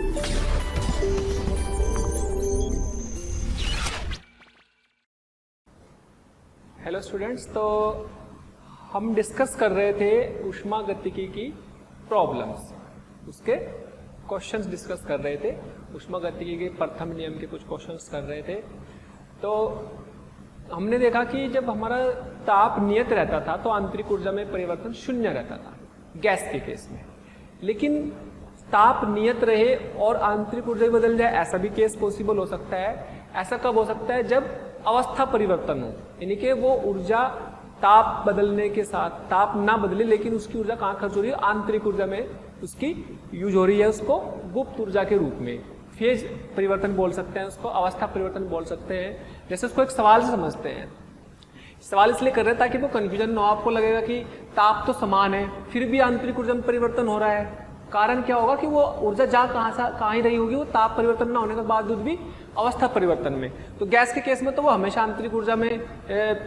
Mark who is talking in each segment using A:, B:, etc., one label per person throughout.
A: Hello students, तो हम discuss कर रहे थे ऊष्मागतिकी की प्रॉब्लम्स, उसके क्वेश्चंस डिस्कस कर रहे थे। ऊष्मागतिकी के प्रथम नियम के कुछ क्वेश्चंस कर रहे थे। तो हमने देखा कि जब हमारा ताप नियत रहता था तो आंतरिक ऊर्जा में परिवर्तन शून्य रहता था गैस के केस में। लेकिन ताप नियत रहे और आंतरिक ऊर्जा बदल जाए, ऐसा भी केस पॉसिबल हो सकता है। ऐसा कब हो सकता है? जब अवस्था परिवर्तन हो, यानी कि वो ऊर्जा ताप बदलने के साथ ताप ना बदले लेकिन उसकी ऊर्जा कहाँ खर्च हो रही है? आंतरिक ऊर्जा में उसकी यूज हो रही है। उसको गुप्त ऊर्जा के रूप में फेज परिवर्तन बोल सकते हैं, उसको अवस्था परिवर्तन बोल सकते हैं। जैसे उसको एक सवाल से समझते हैं। सवाल इसलिए कर रहे हैं ताकि वो कंफ्यूजन ना हो। आपको लगेगा कि ताप तो समान है फिर भी आंतरिक ऊर्जा में परिवर्तन हो रहा है। कारण क्या होगा कि वो ऊर्जा जा कहाँ ही रही होगी, वो ताप परिवर्तन ना होने के बावजूद भी अवस्था परिवर्तन में। तो गैस के केस में तो वो हमेशा आंतरिक ऊर्जा में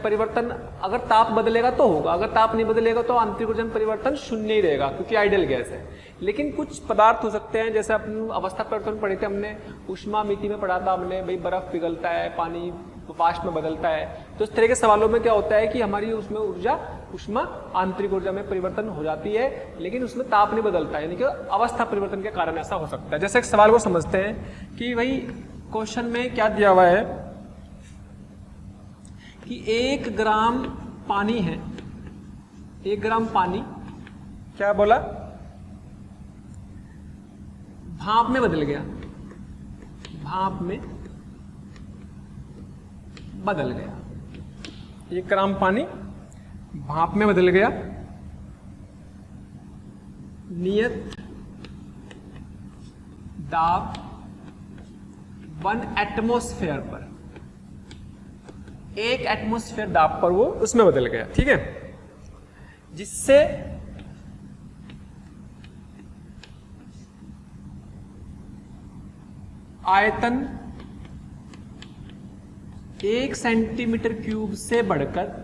A: परिवर्तन, अगर ताप बदलेगा तो होगा, अगर ताप नहीं बदलेगा तो आंतरिक ऊर्जा में परिवर्तन शून्य ही रहेगा, क्योंकि आइडियल गैस है। लेकिन कुछ पदार्थ हो सकते हैं, जैसे अपन अवस्था परिवर्तन पढ़े थे हमने, ऊष्मा मिति में पढ़ा था हमने, भाई बर्फ पिघलता है, पानी वाष्प में बदलता है। तो इस तरह के सवालों में क्या होता है कि हमारी उसमें ऊर्जा ऊष्मा आंतरिक ऊर्जा में परिवर्तन हो जाती है, लेकिन उसमें ताप नहीं बदलता है, यानी कि अवस्था परिवर्तन के कारण ऐसा हो सकता है। जैसे एक सवाल को समझते हैं कि भाई क्वेश्चन में क्या दिया हुआ है कि 1 ग्राम पानी है, 1 ग्राम पानी क्या बोला? भाप में बदल गया, भाप में बदल गया। 1 ग्राम पानी भाप में बदल गया। नियत दाब 1 एटमॉस्फेयर पर, 1 एटमॉस्फेयर दाब पर वो उसमें बदल गया, ठीक है। जिससे आयतन 1 सेंटीमीटर क्यूब से बढ़कर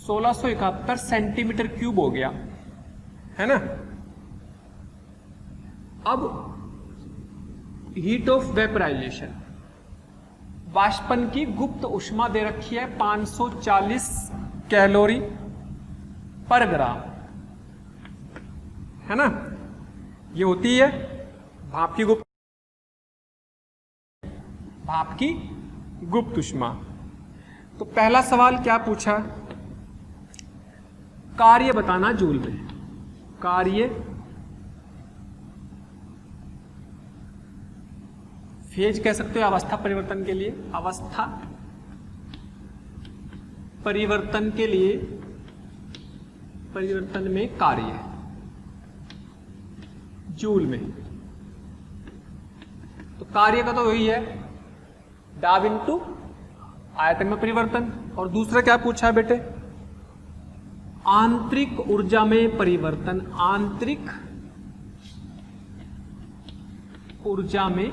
A: 1671 सेंटीमीटर क्यूब हो गया, है ना। अब हीट ऑफ वेपराइजेशन, वाष्पन की गुप्त ऊष्मा दे रखी है 540 कैलोरी पर ग्राम, है ना। ये होती है भाप की गुप्त ऊष्मा। तो पहला सवाल क्या पूछा? कार्य बताना जूल में। कार्य फेज कह सकते हो अवस्था परिवर्तन के लिए, अवस्था परिवर्तन के लिए परिवर्तन में कार्य जूल में। तो कार्य का तो वही है दाब इंटू आयतन में परिवर्तन। और दूसरा क्या पूछा है बेटे? आंतरिक ऊर्जा में परिवर्तन, आंतरिक ऊर्जा में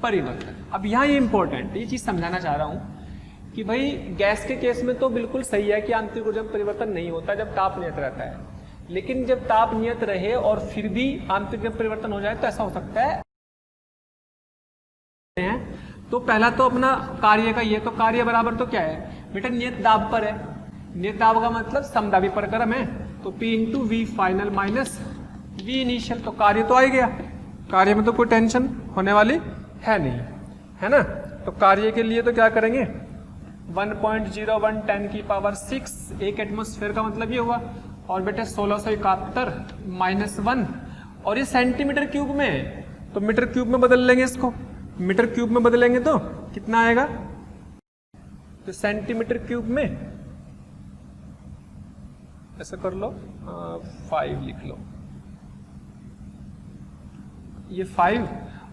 A: परिवर्तन। अब यहां ये इंपॉर्टेंट, ये चीज समझाना चाह रहा हूं कि भाई गैस के केस में तो बिल्कुल सही है कि आंतरिक ऊर्जा में परिवर्तन नहीं होता जब ताप नियत रहता है। लेकिन जब ताप नियत रहे और फिर भी आंतरिक में परिवर्तन हो जाए तो ऐसा हो सकता है। तो पहला तो अपना कार्य का ये, तो कार्य बराबर तो क्या है बेटा? नियत दाब पर है। नियत दाब का मतलब समदाबी प्रक्रम है, तो P into V final minus V initial. तो कार्य तो आ ही गया, कार्य में तो कोई टेंशन होने वाली है नहीं, है ना। तो कार्य के लिए तो क्या करेंगे? 1.01 10 की पावर 6 1 एटमॉस्फेयर का मतलब ये हुआ। और बेटे 1671 माइनस 1, और ये सेंटीमीटर क्यूब में है तो मीटर क्यूब में बदल लेंगे इसको। मीटर क्यूब में बदलेंगे तो कितना आएगा? तो सेंटीमीटर क्यूब में ऐसा कर लो, 5 लिख लो, ये 5।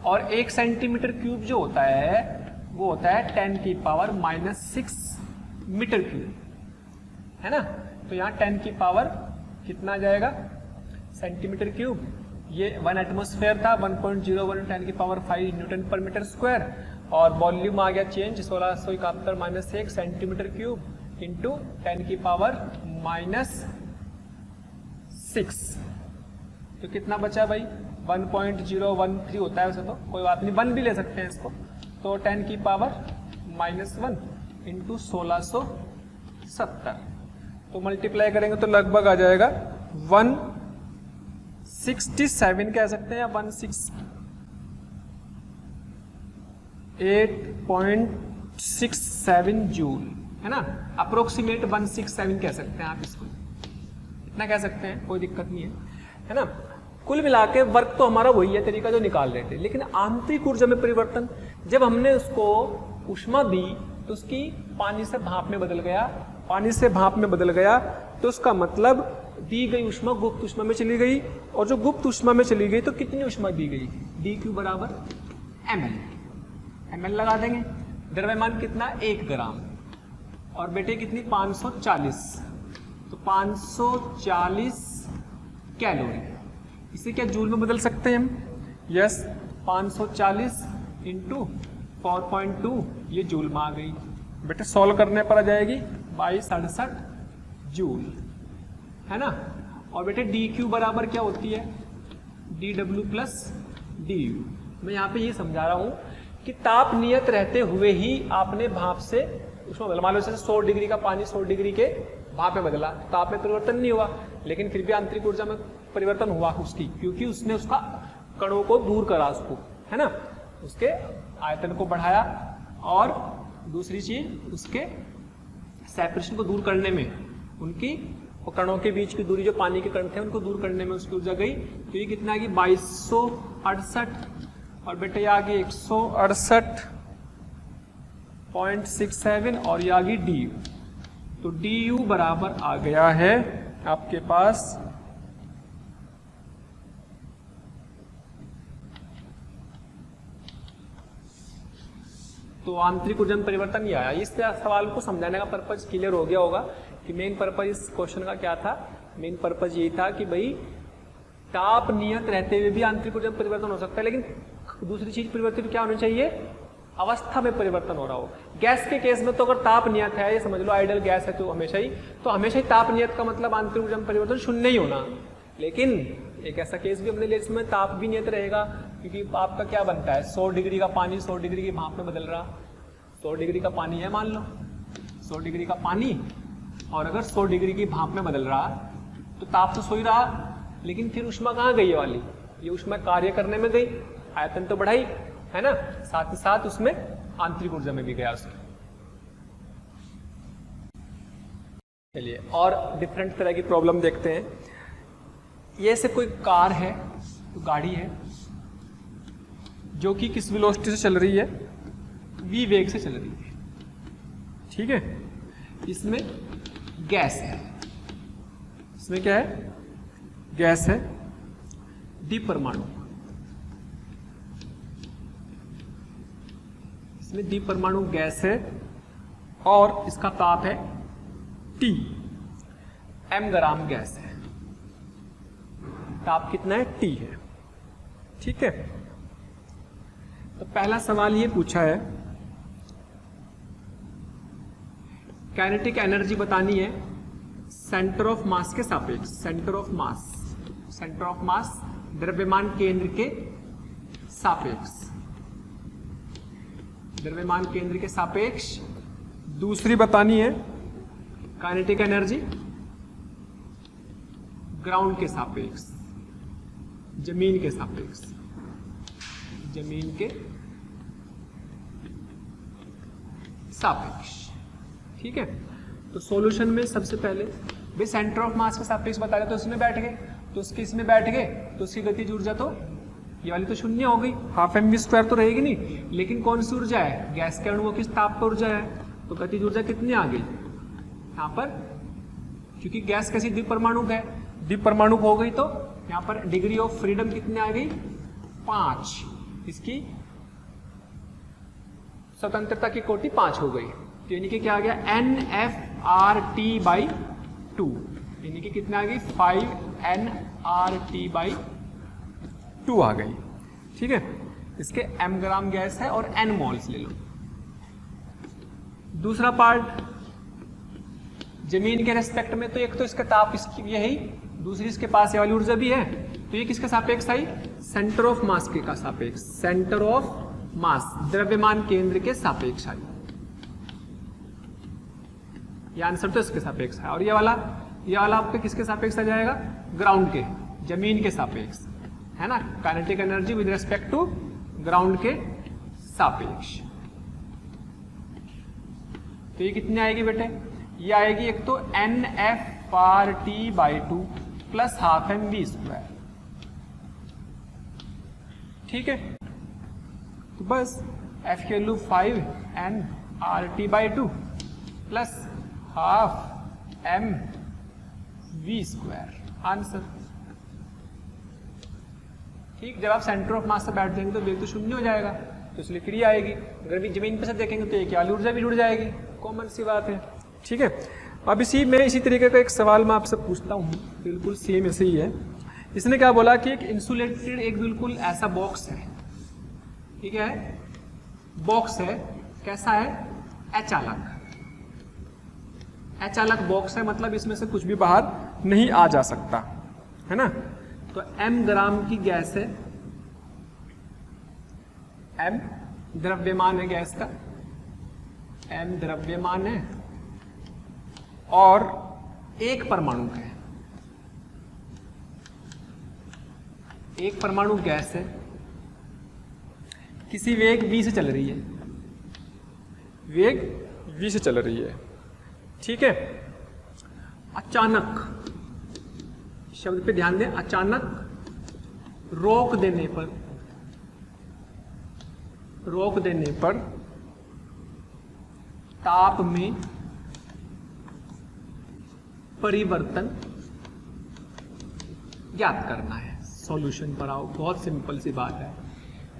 A: और 1 सेंटीमीटर क्यूब जो होता है वो होता है 10 की पावर -6 मीटर क्यूब, है ना। तो यहाँ 10 की पावर कितना आ जाएगा सेंटीमीटर क्यूब? ये 1 एटमॉस्फेयर था, 1.01 10 की पावर 5 न्यूटन पर मीटर स्क्वायर। और वॉल्यूम आ गया चेंज, 1671 -1 सेंटीमीटर क्यूब इंटू 10 की पावर -6। तो कितना बचा भाई, 1.013 होता है वैसे तो, कोई बात नहीं 1 भी ले सकते हैं इसको। तो 10 की पावर -1 इंटू 1670, तो मल्टीप्लाई करेंगे तो लगभग आ जाएगा 167 कह सकते हैं, या 168.67 जूल, है ना, अप्रोक्सीमेट 167 कह सकते हैं आप इसको, इतना कह सकते हैं, कोई दिक्कत नहीं है ना। कुल मिला के वर्क तो हमारा वही है तरीका जो निकाल रहे थे, लेकिन आंतरिक ऊर्जा में परिवर्तन, जब हमने उसको ऊष्मा दी तो उसकी पानी से भाप में बदल गया, पानी से भाप में बदल गया, तो उसका मतलब दी गई ऊष्मा गुप्त ऊष्मा में चली गई, और जो गुप्त ऊष्मा में चली गई तो कितनी ऊष्मा दी गई, dQ बराबर ml लगा देंगे। द्रव्यमान कितना, 1 ग्राम, और बेटे कितनी 540, तो 540 कैलोरी। इसे क्या जूल में बदल सकते हैं हम, यस, 540 इंटू 4.2 ये जूल में आ गई। बेटे सॉल्व करने पर आ जाएगी 2268 जूल, है ना। और बेटे dQ बराबर क्या होती है, dW प्लस du। मैं यहाँ पे ये समझा रहा हूँ कि ताप नियत रहते हुए ही आपने भाप से उसमें बदला, मान लो जैसे 100 डिग्री का पानी 100 डिग्री के भाप में बदला, ताप में परिवर्तन नहीं हुआ, लेकिन फिर भी आंतरिक ऊर्जा में परिवर्तन हुआ उसकी, क्योंकि उसने उसका कणों को दूर करा उसको, है ना, उसके आयतन को बढ़ाया, और दूसरी चीज उसके सेपरेशन को दूर करने में, उनकी कणों के बीच की दूरी, जो पानी के कण थे उनको दूर करने में उसकी ऊर्जा गई। तो ये कितना आ गई 2268, और बेटे ये आ गई 168.67, और ये आ गई DU। तो DU बराबर आ गया है आपके पास तो आंतरिक ऊर्जा में परिवर्तन नहीं आया। इस सवाल को समझाने का पर्पज क्लियर हो गया होगा कि मेन पर्पज इस क्वेश्चन का क्या था। मेन पर्पज यही था कि भाई ताप नियत रहते हुए भी आंतरिक ऊर्जा में परिवर्तन हो सकता है, लेकिन दूसरी चीज परिवर्तन क्या होनी चाहिए, अवस्था में परिवर्तन हो रहा हो। गैस के केस में तो अगर ताप नियत है, ये समझ लो आइडियल गैस है तो हमेशा ही ताप नियत का मतलब आंतरिक ऊर्जा में परिवर्तन शून्य ही होना। लेकिन एक ऐसा केस भी हमने लिया जिसमें ताप भी नियत रहेगा, क्योंकि आपका क्या बनता है, 100 डिग्री का पानी 100 डिग्री की भाप में बदल रहा। 100 डिग्री का पानी है मान लो, 100 डिग्री का पानी, और अगर 100 डिग्री की भाप में बदल रहा तो ताप तो सो ही रहा, लेकिन फिर ऊष्मा कहाँ गई ये वाली, ये ऊष्मा कार्य करने में गई, आयतन तो बढ़ाई, है ना, साथ ही साथ उसमें आंतरिक ऊर्जा में भी गया उसके। चलिए और डिफरेंट तरह की प्रॉब्लम देखते हैं। ये से कोई कार है, तो गाड़ी है जो कि किस वेलोसिटी से चल रही है, v वेग से चल रही है, ठीक है। इसमें गैस है, इसमें क्या है, गैस है, द्विपरमाणु, इसमें द्विपरमाणु गैस है, और इसका ताप है T, m ग्राम गैस है, ताप कितना है, T है, ठीक है। तो पहला सवाल ये पूछा है, काइनेटिक एनर्जी बतानी है सेंटर ऑफ मास के सापेक्ष, सेंटर ऑफ मास द्रव्यमान केंद्र के सापेक्ष, द्रव्यमान केंद्र के सापेक्ष। दूसरी बतानी है काइनेटिक एनर्जी ग्राउंड के सापेक्ष, जमीन के सापेक्ष, जमीन के सापेक्ष, ठीक है। तो सॉल्यूशन में सबसे पहले भाई सेंटर ऑफ मास के सापेक्ष बता रहे तो इसमें बैठ गए, तो उसके इसमें बैठ गए, तो उसकी गतिज ऊर्जा तो ये वाली तो शून्य हो गई, हाफ mv² तो रहेगी नहीं, लेकिन कौन सी ऊर्जा है, गैस के अणुओं की ताप पर ऊर्जा है, तो गतिज ऊर्जा कितनी आ गई यहाँ पर, क्योंकि गैस कैसी द्विपरमाणु है, द्विपरमाणु हो गई, तो यहाँ पर डिग्री ऑफ फ्रीडम कितनी आ गई 5, इसकी स्वतंत्रता की कोटि 5 हो गई, तो यानी कि क्या आ गया NFRT/2, यानी कि कितना आ गई 5nRT/2 आ गई, ठीक है। इसके m ग्राम गैस है और n मोल्स ले लो। दूसरा पार्ट जमीन के रेस्पेक्ट में तो एक तो इसका ताप इसकी यही, दूसरी इसके पास ये वाली ऊर्जा भी है, तो ये किसके सापेक्ष आई, सेंटर ऑफ मास के का सापेक्ष, सेंटर ऑफ मास द्रव्यमान केंद्र के सापेक्ष आई। ये आंसर तो इसके सापेक्ष है। और ये वाला आपके किसके सापेक्ष आ जाएगा, ग्राउंड के, जमीन के सापेक्ष, है ना, kinetic energy with respect to ground के सापेक्ष। तो ये कितनी आएगी बेटे, ये आएगी एक तो NF/T/2 प्लस हाफ mv²। ठीक है, तो बस F की value 5N/RT/2 plus half mv², answer. ठीक, जब आप सेंटर ऑफ मास से बैठ जाएंगे तो वेग तो शून्य हो जाएगा, तो इसलिए क्रिया आएगी। अगर जमीन पे से देखेंगे तो एक वाली ऊर्जा भी जुड़ जाएगी, कॉमन सी बात है। ठीक है, अब इसी तरीके का एक सवाल मैं आपसे पूछता हूँ, बिल्कुल सेम ऐसे ही है। इसने क्या बोला कि एक इंसुलेटेड एक बिल्कुल ऐसा बॉक्स है, ठीक है, बॉक्स है, कैसा है, अचालक बॉक्स है, मतलब इसमें से कुछ भी बाहर नहीं आ जा सकता, है ना। तो m ग्राम की गैस है, m द्रव्यमान है गैस का, m द्रव्यमान है और एक परमाणु है, एक परमाणु गैस है, किसी वेग v से चल रही है, वेग v से चल रही है। ठीक है, अचानक, शब्द पे ध्यान दें, अचानक रोक देने पर ताप में परिवर्तन ज्ञात करना है। सॉल्यूशन पर आओ, बहुत सिंपल सी बात है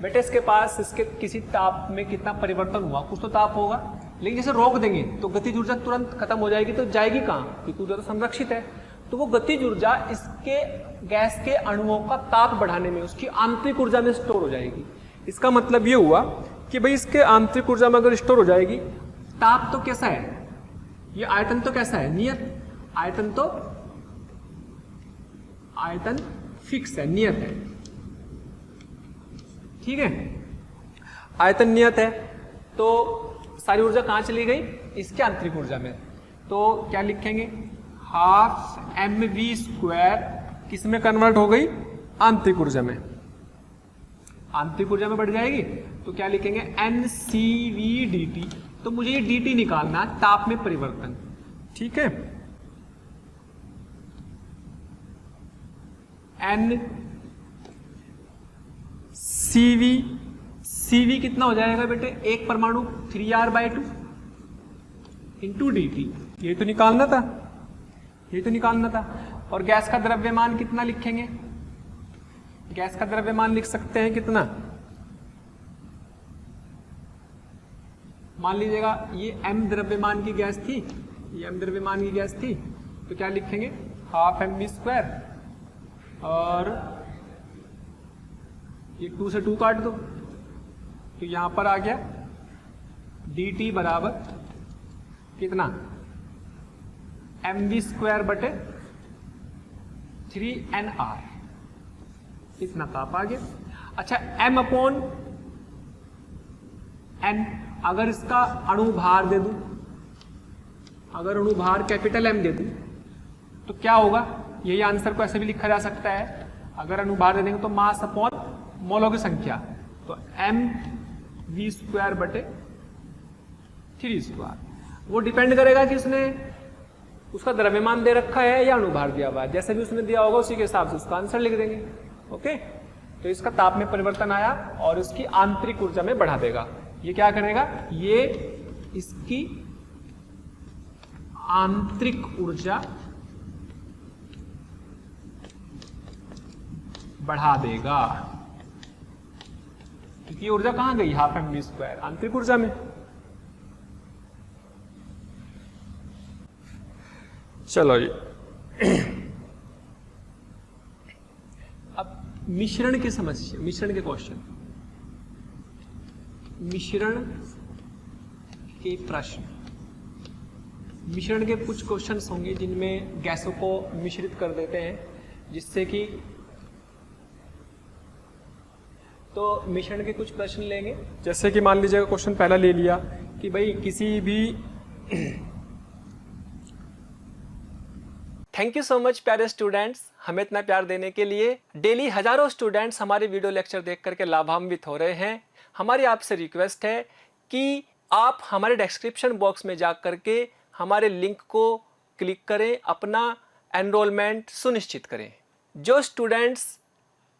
A: बेटे। इसके पास इसके किसी ताप में कितना परिवर्तन हुआ, कुछ तो ताप होगा, लेकिन जैसे रोक देंगे तो गतिज ऊर्जा तुरंत खत्म हो जाएगी, तो जाएगी कहाँ, क्योंकि ऊर्जा तो संरक्षित है। तो वो गतिज ऊर्जा इसके गैस के अणुओं का ताप बढ़ाने में, उसकी आंतरिक ऊर्जा में स्टोर हो जाएगी। इसका मतलब ये हुआ कि भाई इसके आंतरिक ऊर्जा में अगर स्टोर हो जाएगी, ताप तो कैसा है, ये आयतन तो कैसा है, नियत आयतन, तो आयतन फिक्स है, नियत है। ठीक है, आयतन नियत है, तो सारी ऊर्जा कहां चली गई, इसके आंतरिक ऊर्जा में। तो क्या लिखेंगे, हाफ mv² किस में कन्वर्ट हो गई, आंतरिक ऊर्जा में, आंतरिक ऊर्जा में बढ़ जाएगी। तो क्या लिखेंगे, NCV/dt। तो मुझे ये dt निकालना है, ताप में परिवर्तन। ठीक है, CV कितना हो जाएगा बेटे, एक परमाणु 3R/2 इंटू dt, ये तो निकालना था। और गैस का द्रव्यमान कितना लिखेंगे, गैस का द्रव्यमान लिख सकते हैं कितना, मान लीजिएगा ये m द्रव्यमान की गैस थी, तो क्या लिखेंगे, हाफ mv², और ये 2 से 2 काट दो, तो यहां पर आ गया dt बराबर कितना, mv²/3nr, इतना ताप आ गया। अच्छा, m/n, अगर इसका अणुभार दे दूं, अगर अणुभार कैपिटल M दे दूं तो क्या होगा, यही आंसर को ऐसे भी लिखा जा सकता है। अगर अणुभार दे देंगे तो मास अपॉन मोलों की संख्या, तो mv²/3²। वो डिपेंड करेगा कि उसने उसका द्रव्यमान दे रखा है या अणुभार दिया हुआ है, जैसे भी उसने दिया होगा उसी के हिसाब से उसका आंसर लिख देंगे। ओके, तो इसका ताप में परिवर्तन आया और इसकी आंतरिक ऊर्जा में बढ़ा देगा। ये क्या करेगा, ये इसकी आंतरिक ऊर्जा बढ़ा देगा, क्योंकि ऊर्जा कहां गई, हाफ mv², आंतरिक ऊर्जा में। चलो जी, अब मिश्रण की समस्या, मिश्रण के क्वेश्चन, मिश्रण के प्रश्न। मिश्रण के कुछ क्वेश्चंस होंगे जिनमें गैसों को मिश्रित कर देते हैं जिससे कि, तो मिश्रण के कुछ प्रश्न लेंगे। जैसे कि मान लीजिए क्वेश्चन पहला ले लिया कि भाई किसी भी थैंक यू सो मच प्यारे स्टूडेंट्स, हमें इतना प्यार देने के लिए। डेली हजारों स्टूडेंट्स हमारे वीडियो लेक्चर देख करके लाभान्वित हो रहे हैं। हमारी आपसे रिक्वेस्ट है कि आप हमारे डिस्क्रिप्शन बॉक्स में जा करके हमारे लिंक को क्लिक करें, अपना एनरोलमेंट सुनिश्चित करें। जो स्टूडेंट्स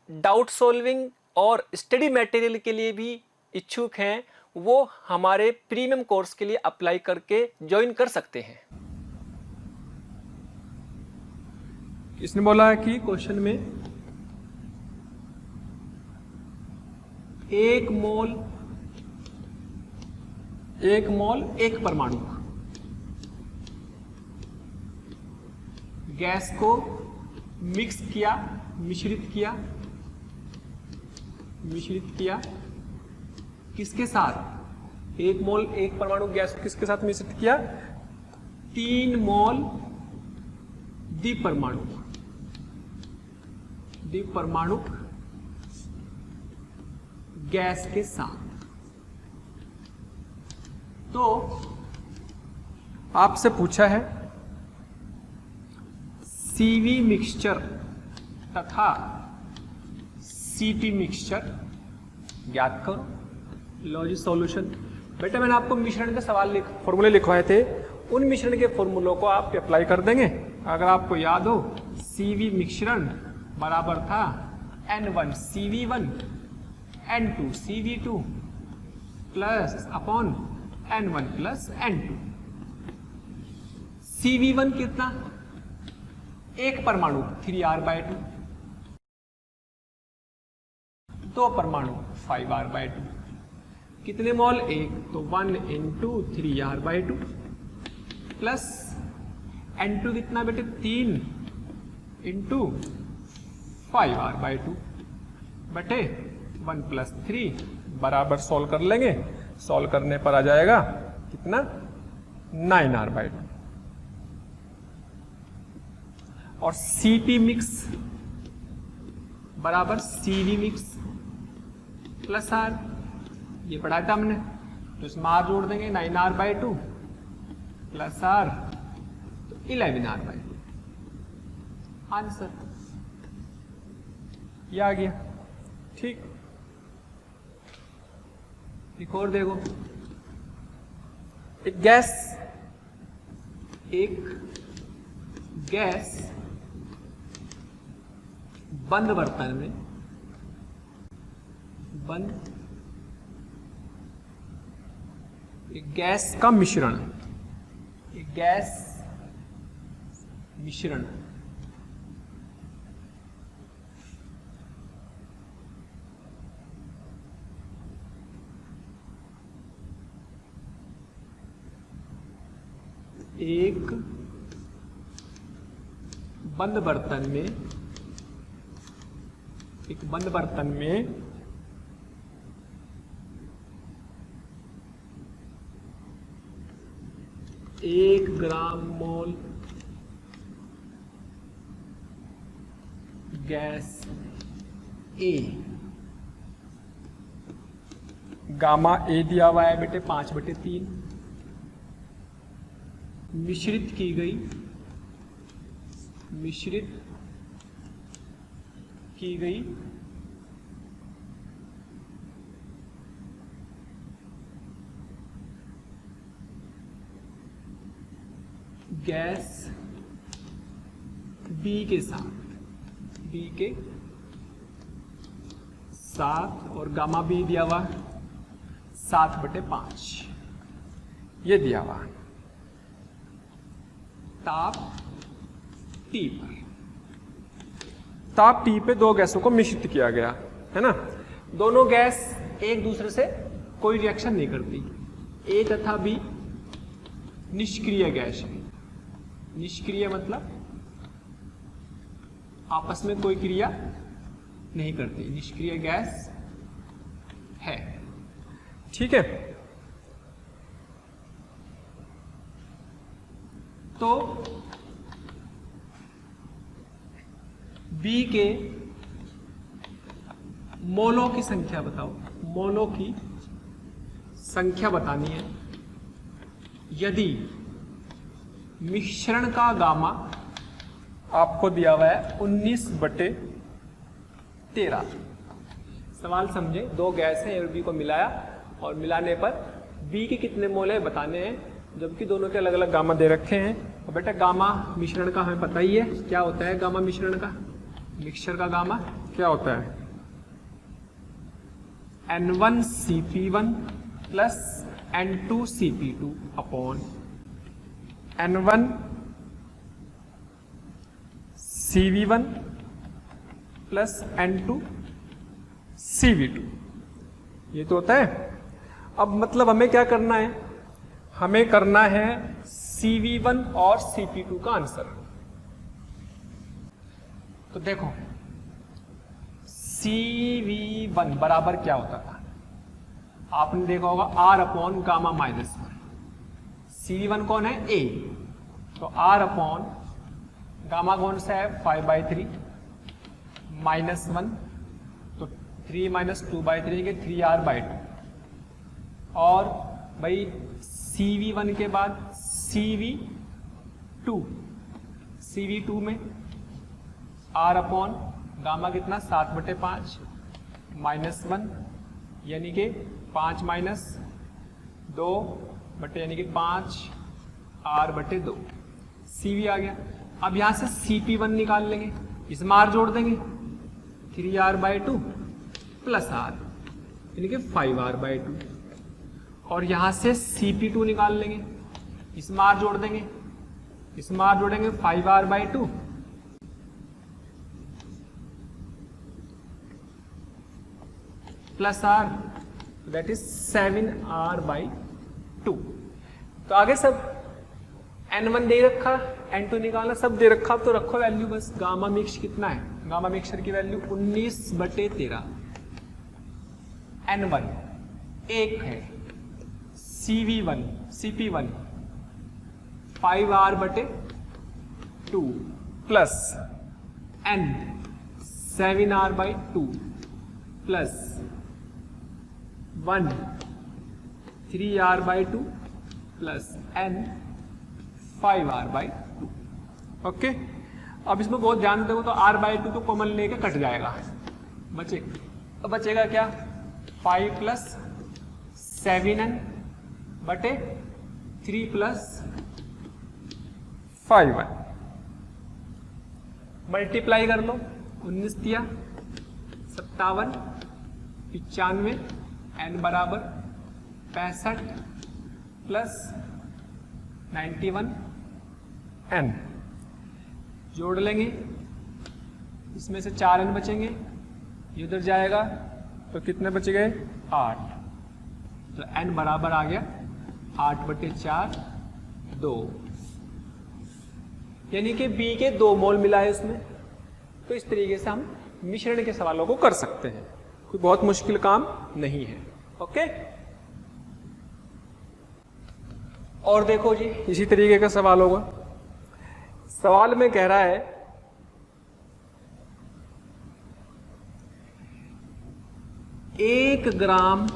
A: डाउट सॉल्विंग और स्टडी मटेरियल के लिए भी इच्छुक हैं वो हमारे प्रीमियम कोर्स के लिए अप्लाई करके ज्वाइन कर सकते हैं। इसने बोला है कि क्वेश्चन में 1 मोल 1 परमाणु गैस को मिक्स किया, मिश्रित किया किसके साथ? 1 मोल 1 परमाणु गैस को किसके साथ मिश्रित किया? 3 मोल द्विपरमाणु गैस के साथ। तो आपसे पूछा है CV मिक्सचर तथा CP मिक्सचर ज्ञात करो। लो जी सॉल्यूशन। बेटा मैंने आपको मिश्रण के सवाल फॉर्मूले लिखवाए थे, उन मिश्रण के फॉर्मूलों को आप अप्लाई कर देंगे। अगर आपको याद हो CV मिश्रण बराबर था N1 CV1 N2 CV2 plus upon N1 plus N2। CV1 कितना? 1 परमाणु 3R/2, 2 परमाणु 5R/2, कितने मोल? 1, तो 1 into 3R/2 प्लस N2 कितना बेटे? 3 into 5R/2 बटे 1 प्लस 3 बराबर सॉल्व कर लेंगे। सॉल्व करने पर आ जाएगा कितना? 9R/2। और CP मिक्स बराबर CV मिक्स प्लस R, ये पढ़ा था हमने, तो इसमें R जोड़ देंगे। 9R/2 प्लस R तो 11R/2। आंसर ये आ गया। ठीक, एक और देखो। एक गैस बंद बर्तन में एक गैस का मिश्रण, एक गैस मिश्रण एक बंद बर्तन में 1 gram mole gas A, gamma A दिया हुआ है बेटे 5/3, मिश्रित की गई गैस B के साथ और गामा B दिया हुआ 7/5 ये दिया हुआ। ताप T पे 2 गैसों को मिश्रित किया गया है ना। दोनों गैस एक दूसरे से कोई रिएक्शन नहीं करती। A तथा B निष्क्रिय गैस है। निष्क्रिय मतलब आपस में कोई क्रिया नहीं करती, निष्क्रिय गैस है। ठीक है। तो बी के मोलों की संख्या बताओ, मोलों की संख्या बतानी है यदि मिश्रण का गामा आपको दिया हुआ है 19/13। सवाल समझे, दो गैस हैं, ए और बी को मिलाया और मिलाने पर बी के कितने मोल है बताने हैं, जबकि दोनों के अलग अलग गामा दे रखे हैं। और बेटा गामा मिश्रण का हमें पता ही है क्या होता है। गामा मिश्रण का, मिक्सचर का गामा क्या होता है, N1Cp1 plus N2Cp2 upon N1Cv1 plus N2Cv2, ये तो होता है। अब मतलब हमें क्या करना है, हमें करना है Cv1 और Cp2 का आंसर। तो देखो Cv1 बराबर क्या होता था, आपने देखा होगा R upon gamma minus 1। Cv1 कौन है, A, तो R अपॉन गामा कौन सा है 5/3 माइनस 1, तो 3 माइनस 2/3 के 3R/2। और भाई Cv1 के बाद Cv2 में R अपॉन गामा कितना 7/5 माइनस 1, यानी कि 5 माइनस 2 बटे यानी कि 5R/2, Cv आ गया। अब यहां से Cp1 निकाल लेंगे, इसमें R जोड़ देंगे 3R/2 प्लस R यानी कि 5R/2, और यहां से Cp2 निकाल लेंगे, इसमें R जोड़ देंगे, इसमें R जोड़ेंगे 5R/2 plus R, that is 7R/2। तो आगे सब N1 दे रखा, N2 निकालना, सब दे रखा, तो रखो वैल्यू बस। गामा मिक्स कितना है, गामा मिक्सचर की वैल्यू 19/13। N1 1 है, Cp1 5R/2 plus N 7R/2 plus 1 3R/2 plus N 5R/2। Okay, अब इसमें बहुत ध्यान दो, तो R/2 तो कॉमन लेके कट जाएगा, बचेगा क्या 5 plus 7N/3 plus 5N। Multiply कर लो, 19 दिया 57, 95, N बराबर 65 प्लस 91 N। जोड़ लेंगे, इसमें से 4N बचेंगे, ये उधर जाएगा तो कितने बच गए 8, तो N बराबर आ गया 8/4 2, यानी कि B के 2 मोल मिला है इसमें। तो इस तरीके से हम मिश्रण के सवालों को कर सकते हैं, कोई बहुत मुश्किल काम नहीं है। ओके, और देखो जी इसी तरीके का सवाल होगा। सवाल में कह रहा है 1 ग्राम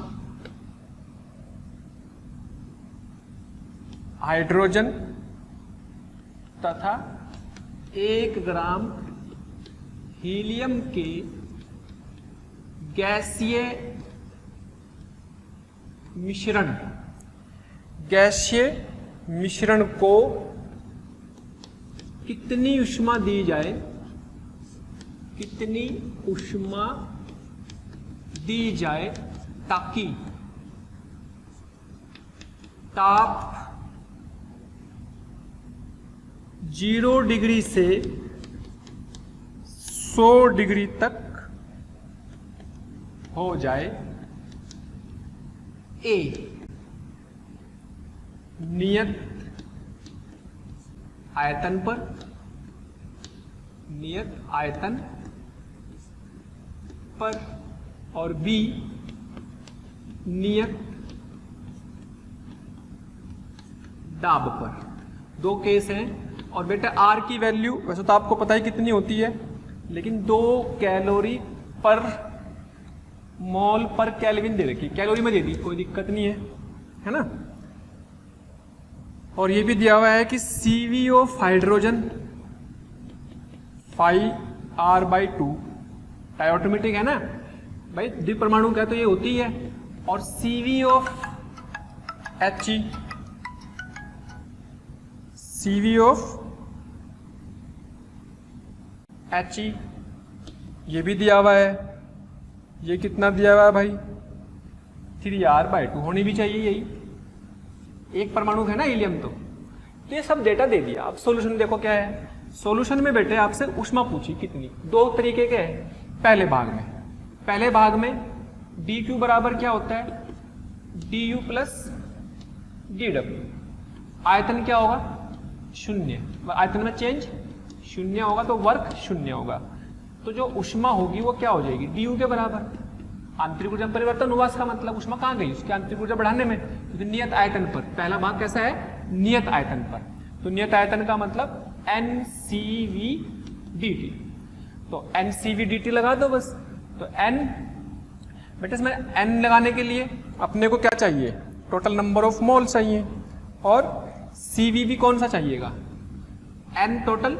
A: हाइड्रोजन तथा 1 ग्राम हीलियम के गैसीय मिश्रण को कितनी ऊष्मा दी जाए, ताकि ताप 0 डिग्री से 100 डिग्री तक हो जाए। ए नियत आयतन पर और बी नियत दाब पर। दो केस हैं, और बेटा आर की वैल्यू वैसे तो आपको पता ही कितनी होती है, लेकिन 2 कैलोरी पर मोल पर केल्विन दे रखी, कैलोरी में दे दी, कोई दिक्कत नहीं है ना। और ये भी दिया हुआ है कि CV ऑफ हाइड्रोजन 5R/2 डायऑटोमेटिक है ना भाई, द्विपरमाणु का तो ये होती है। और CV of He, CV of He ये भी दिया हुआ है। ये कितना दिया हुआ है भाई, 3R/2 होनी भी चाहिए, यही एक परमाणु है ना हीलियम। तो ये सब डेटा दे दिया। अब सॉल्यूशन देखो क्या है। सॉल्यूशन में बेटे आपसे ऊष्मा पूछी कितनी, दो तरीके के हैं। पहले भाग में dQ बराबर क्या होता है, du प्लस dw। आयतन क्या होगा, 0। आयतन में चेंज 0 होगा तो वर्क 0 होगा। तो जो ऊष्मा होगी वो क्या हो जाएगी, du के बराबर। आंतरिक ऊर्जा में परिवर्तन हुआ, इसका मतलब ऊष्मा कहाँ गई, उसकी आंतरिक ऊर्जा बढ़ाने में, क्योंकि नियत आयतन पर। पहला भाग कैसा है, नियत आयतन पर। तो नियत आयतन का मतलब NCV/dt। तो NCV/dt लगा दो बस। तो N बेटा इसमें N लगाने के लिए अपने को क्या चाहिए, टोटल नंबर ऑफ मोल चाहिए, और CV भी कौन सा चाहिएगा, N टोटल,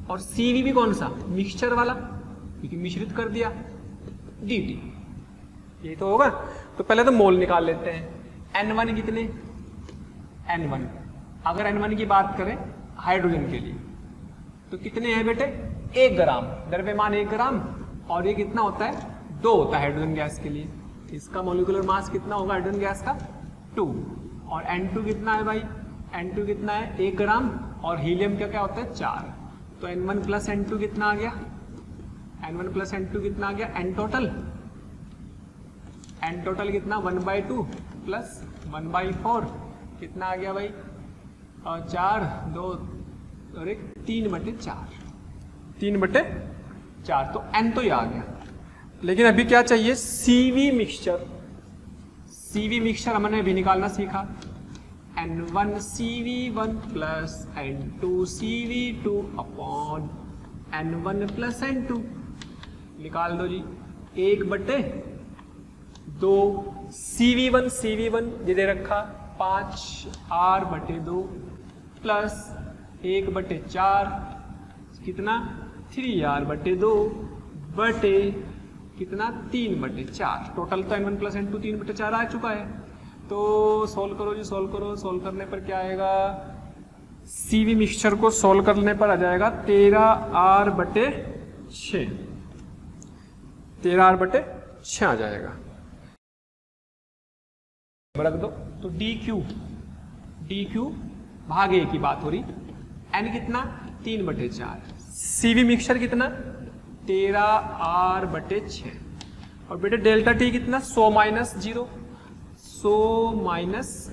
A: और CV भी कौन सा, मिक्सचर वाला, क्योंकि मिश्रित कर दिया, dt। ये तो होगा। तो पहले तो मोल निकाल लेते हैं। N1 कितने, N1 अगर N1 की बात करें हाइड्रोजन के लिए तो कितने हैं बेटे, 1 ग्राम, द्रव्यमान 1 ग्राम। और ये कितना होता है, 2 होता है हाइड्रोजन गैस के लिए। इसका मोलिकुलर मास कितना होगा हाइड्रोजन गैस का, 2। और N2 कितना है भाई, N2 कितना है, 1 ग्राम। और हीलियम का क्या होता है, 4। तो N1 प्लस N2 कितना आ गया, N1 प्लस N2 कितना आ गया, N टोटल कितना, 1/2 प्लस 1/4 कितना आ गया भाई, 4, 2 और 1, 3/4। 3/4 तो N तो ये आ गया। लेकिन अभी क्या चाहिए, CV मिक्सचर। CV मिक्सचर हमने अभी निकालना सीखा। N1 CV1 plus N2 CV2 upon N1 plus N2। निकाल दो जी, 1/2 CV1 ये दे रखा 5R/2 प्लस 1/4 कितना, 3R/2 बटे कितना, 3/4। टोटल तो N1 प्लस N2 3/4 आ चुका है। तो सोल्व करो जी, सोल्व करो। सोल्व करने पर क्या आएगा, CV मिक्सचर को सोल्व करने पर आ जाएगा 13R/6। 13R/6 आ जाएगा। रख दो। तो dQ भाग A की बात हो रही। N कितना, 3/4। CV मिक्सचर कितना, 13R/6। और बेटे डेल्टा T कितना, 100 - 0। 100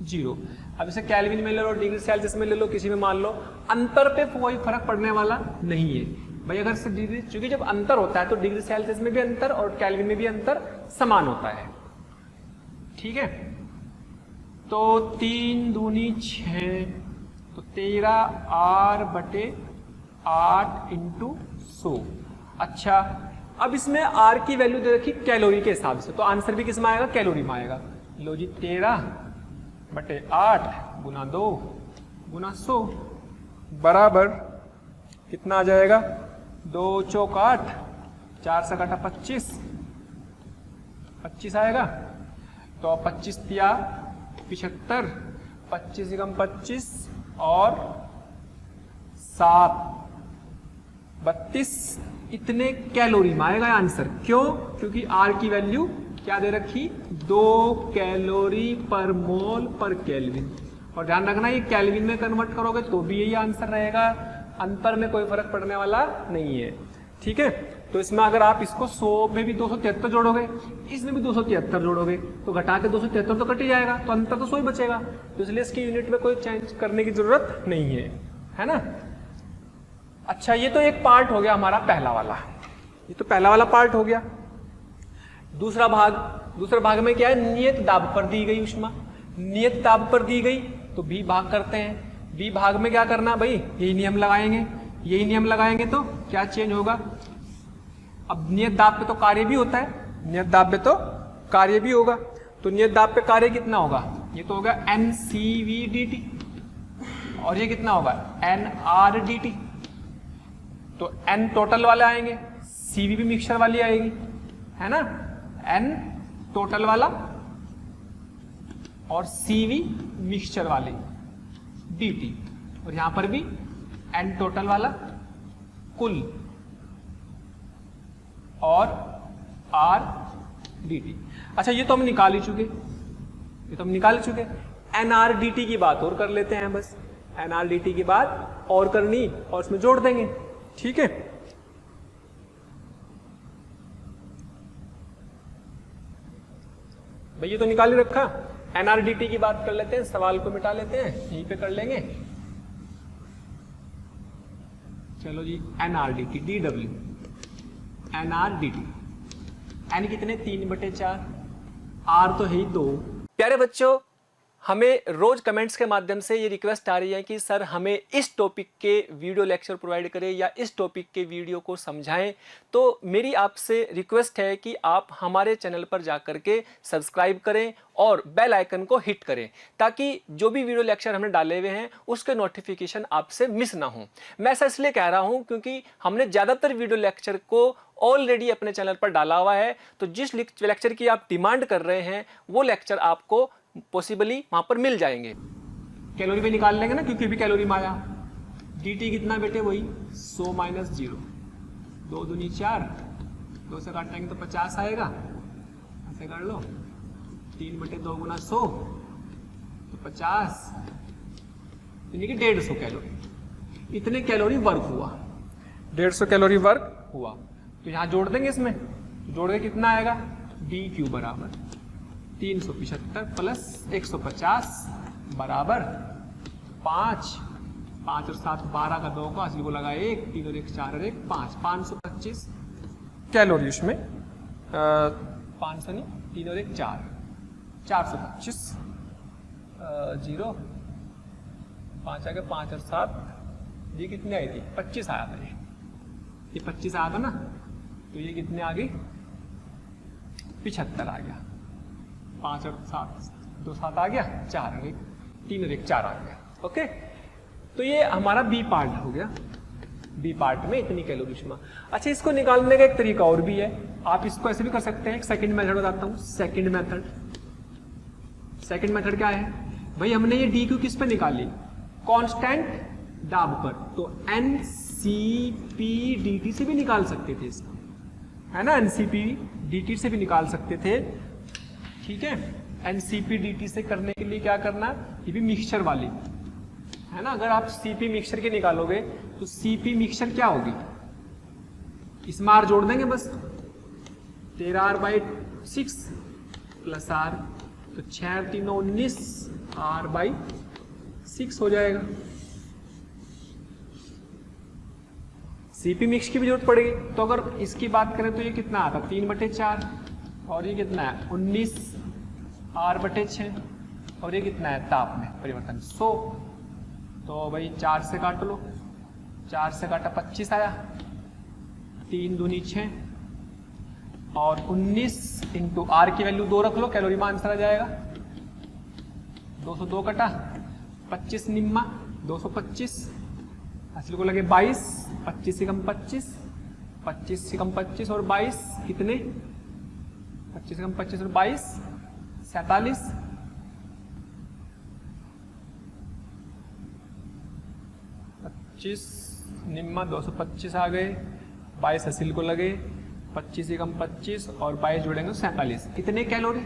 A: - 0। अब इसे केल्विन में ले लो, डिग्री सेल्सियस में ले लो, किसी में मान लो, अंतर पे कोई फर्क पड़ने वाला नहीं है भाई। अगर से डिग्री, चूंकि जब अंतर होता है तो डिग्री सेल्सियस में भी अंतर और केल्विन में भी अंतर समान होता है, ठीक है। तो 3 दूनी 6, तो 13R/8 × 100। अच्छा, अब इसमें R की वैल्यू दे रखी कैलोरी के हिसाब से, तो आंसर भी किस में आएगा, कैलोरी में आएगा। लो जी, 13/8 × 2 × 100 बराबर कितना आ जाएगा, 2 चौक 8, 4 से काटा 25 आएगा। तो 25 तिया 75, 25 × 25 और 7 32, इतने कैलोरी में आएगा आंसर। क्यों, क्योंकि R की वैल्यू क्या दे रखी, 2 कैलोरी पर मोल पर केल्विन। और ध्यान रखना ये केल्विन में कन्वर्ट करोगे तो भी यही आंसर रहेगा, अंतर में कोई फर्क पड़ने वाला नहीं है, ठीक है। तो इसमें अगर आप इसको 100 में भी 273 जोड़ोगे, इसमें भी 273 जोड़ोगे, तो घटा के 273 तो कट ही जाएगा, तो अंतर तो 100 ही बचेगा। तो इसलिए इसकी यूनिट में कोई चेंज करने की जरूरत नहीं है ना। अच्छा, ये तो एक पार्ट हो गया हमारा पहला वाला, ये तो पहला वाला पार्ट हो गया। दूसरा भाग में क्या है, नियत दाब पर दी गई ऊष्मा। नियत दाब पर दी गई तो बी भाग करते हैं। बी भाग में क्या करना है भाई, यही नियम लगाएंगे, यही नियम लगाएंगे तो क्या चेंज होगा। अब नियत दाब पे तो कार्य भी होता है, नियत दाब पे तो कार्य भी होगा, तो नियत दाब पे कार्य कितना होगा, ये तो होगा NCV/dt और ये कितना होगा NR/dt। तो N टोटल वाले आएंगे, CV भी मिक्सचर वाली आएगी, है ना, N टोटल वाला और CV मिक्सचर वाली dt, और यहां पर भी N टोटल वाला कुल और R dt। अच्छा ये तो हम निकाल ही चुके, ये तो हम निकाल चुके। NR dt की बात और कर लेते हैं, बस NR dt की बात और करनी और उसमें जोड़ देंगे, ठीक है। भैया तो निकाल ही रखा, NR dt की बात कर लेते हैं, सवाल को मिटा लेते हैं, यहीं पे कर लेंगे। चलो जी NR dt dw NR dt, N कितने 3/4, R तो है ही 2। प्यारे बच्चों, हमें रोज कमेंट्स के माध्यम से ये रिक्वेस्ट आ रही है कि सर हमें इस टॉपिक के वीडियो लेक्चर प्रोवाइड करें या इस टॉपिक के वीडियो को समझाएं। तो मेरी आपसे रिक्वेस्ट है कि आप हमारे चैनल पर जाकर के सब्सक्राइब करें और बेल आइकन को हिट करें, ताकि जो भी वीडियो लेक्चर हमने डाले हुए हैं उसके नोटिफिकेशन आपसे मिस ना हो। मैं ऐसा इसलिए कह रहा हूं क्योंकि हमने ज़्यादातर वीडियो लेक्चर को ऑलरेडी अपने चैनल पर डाला हुआ है, तो जिस लेक्चर की आप डिमांड कर रहे हैं वो लेक्चर आपको पॉसिबली वहां पर मिल जाएंगे। कैलोरी भी निकाल लेंगे ना, क्योंकि भी कैलोरी में आया। dt कितना बेटे, वही 100 - 0, 2 दूनी 4, 2 से काटेंगे तो 50 आएगा, ऐसे कर लो, 3/2 × 100 तो 50, यानी कि 150 कैलोरी, इतने कैलोरी वर्क हुआ, 150 कैलोरी वर्क हुआ। तो यहां जोड़ देंगे, इसमें जोड़ के कितना आएगा, dq बराबर 375 + 150 बराबर 5, 5 और 7 12 का 2 का असली को लगा 1, 3 और 1 4 और 1 5, 525 कैलोरी उसमें, 500 नहीं, 3 और 1 4, 425, 0 5 आ गया, 5 और 7 ये कितने आई थी, 25 आया था, ये 25 आया था ना, तो ये कितने आ गई, 75 आ गया, 5 और 7, 2 7 आ गया, 4 आ गई, 3 और 1 4 आ गया। ओके, तो ये हमारा बी पार्ट हो गया, बी पार्ट में इतनी कैलोरी ऊष्मा। अच्छा, इसको निकालने का एक तरीका और भी है, आप इसको ऐसे भी कर सकते हैं। एक सेकंड मेथड बताता हूँ, सेकंड मेथड। सेकंड मेथड क्या है भाई, हमने ये डी क्यू किस पे निकाली, कांस्टेंट दाब पर, तो NCP/dt से भी निकाल सकते थे इसको, है ना, NCP/dt से भी निकाल सकते थे, ठीक है। NCP/dt से करने के लिए क्या करना, ये भी मिक्सचर वाली है ना। अगर आप CP मिक्सचर के निकालोगे तो CP मिक्सचर क्या होगी, इसमें R जोड़ देंगे बस, 13R/6 + R, तो 6 और 3 19, R/6 हो जाएगा। CP मिक्स की भी जरूरत पड़ेगी, तो अगर इसकी बात करें तो ये कितना आता, 3/4, और ये कितना है 19 R/6, और ये कितना है ताप में परिवर्तन 100, तो भाई 4 से काट लो, 4 से काटा 25 आया, 3 दूनी 6 और 19 इंटू R की वैल्यू 2 रख लो, कैलोरी में आंसर आ जाएगा, 202 कटा 25 निम्मा 225, हासिल को लगे 22, 25 से कम 25, 25 से कम 25 और 22 कितने, 25 से कम 25 और 22 47, 25 निम्मा 225 आ गए, 22 हासिल को लगे, 25 से कम 25 और 22 जोड़ेंगे तो 47, कितने कैलोरी।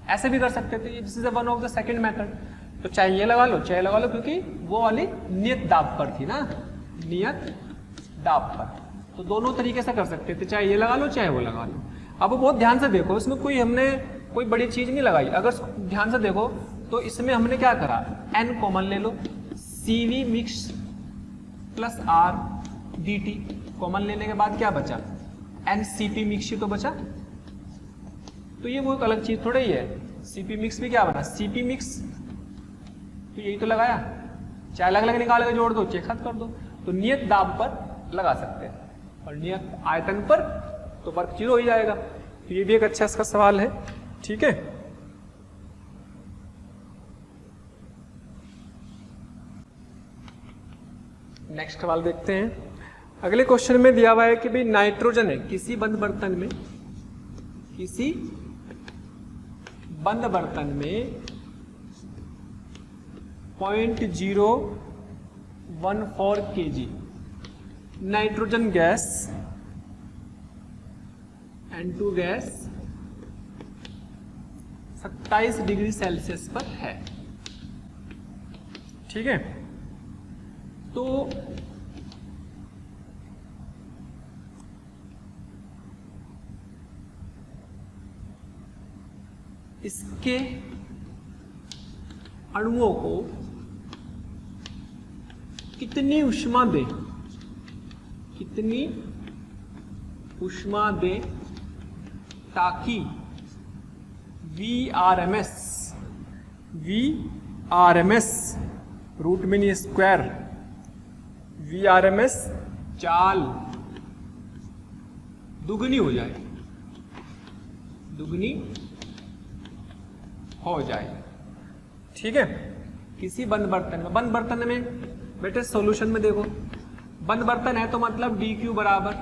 A: ऐसे भी कर सकते थे, this is one of the second method. तो चाहे ये लगा लो चाहे लगा लो, क्योंकि वो वाली नियत दाब पर थी ना, नियत दाब पर, तो दोनों तरीके से कर सकते थे, चाहे ये लगा लो चाहे वो लगा लो। अब बहुत ध्यान से देखो, इसमें हमने कोई बड़ी चीज नहीं लगाई, अगर ध्यान से देखो तो इसमें हमने क्या करा, N कॉमन ले लो, CV mix plus R dt common लेने के बाद क्या बचा, NCP मिक्स ही तो बचा, तो ये वो एक अलग चीज थोड़ा ही है। CP मिक्स भी क्या बना, CP मिक्स, तो यही तो लगाया, चाहे अलग अलग निकाल के जोड़ दो, चेक साथ कर दो। तो नियत दाब पर लगा सकते हैं और नियत आयतन पर तो वर्क 0 हो जाएगा। तो ये भी एक अच्छा इसका सवाल है। ठीक है, नेक्स्ट सवाल देखते हैं। अगले क्वेश्चन में दिया हुआ है कि भाई नाइट्रोजन है किसी बंद बर्तन में, किसी बंद बर्तन में 0.014 kg nitrogen gas N2 gas 27 degree Celsius पर है। ठीक है, तो इसके अणुओं को कितनी ऊष्मा दे, कितनी ऊष्मा दे ताकि VRMS root mean square VRMS चाल दुगनी हो जाए, दुगनी हो जाए। ठीक है, किसी बंद बर्तन में, बंद बर्तन में बेटे सॉल्यूशन में देखो, बंद बर्तन है तो मतलब dq बराबर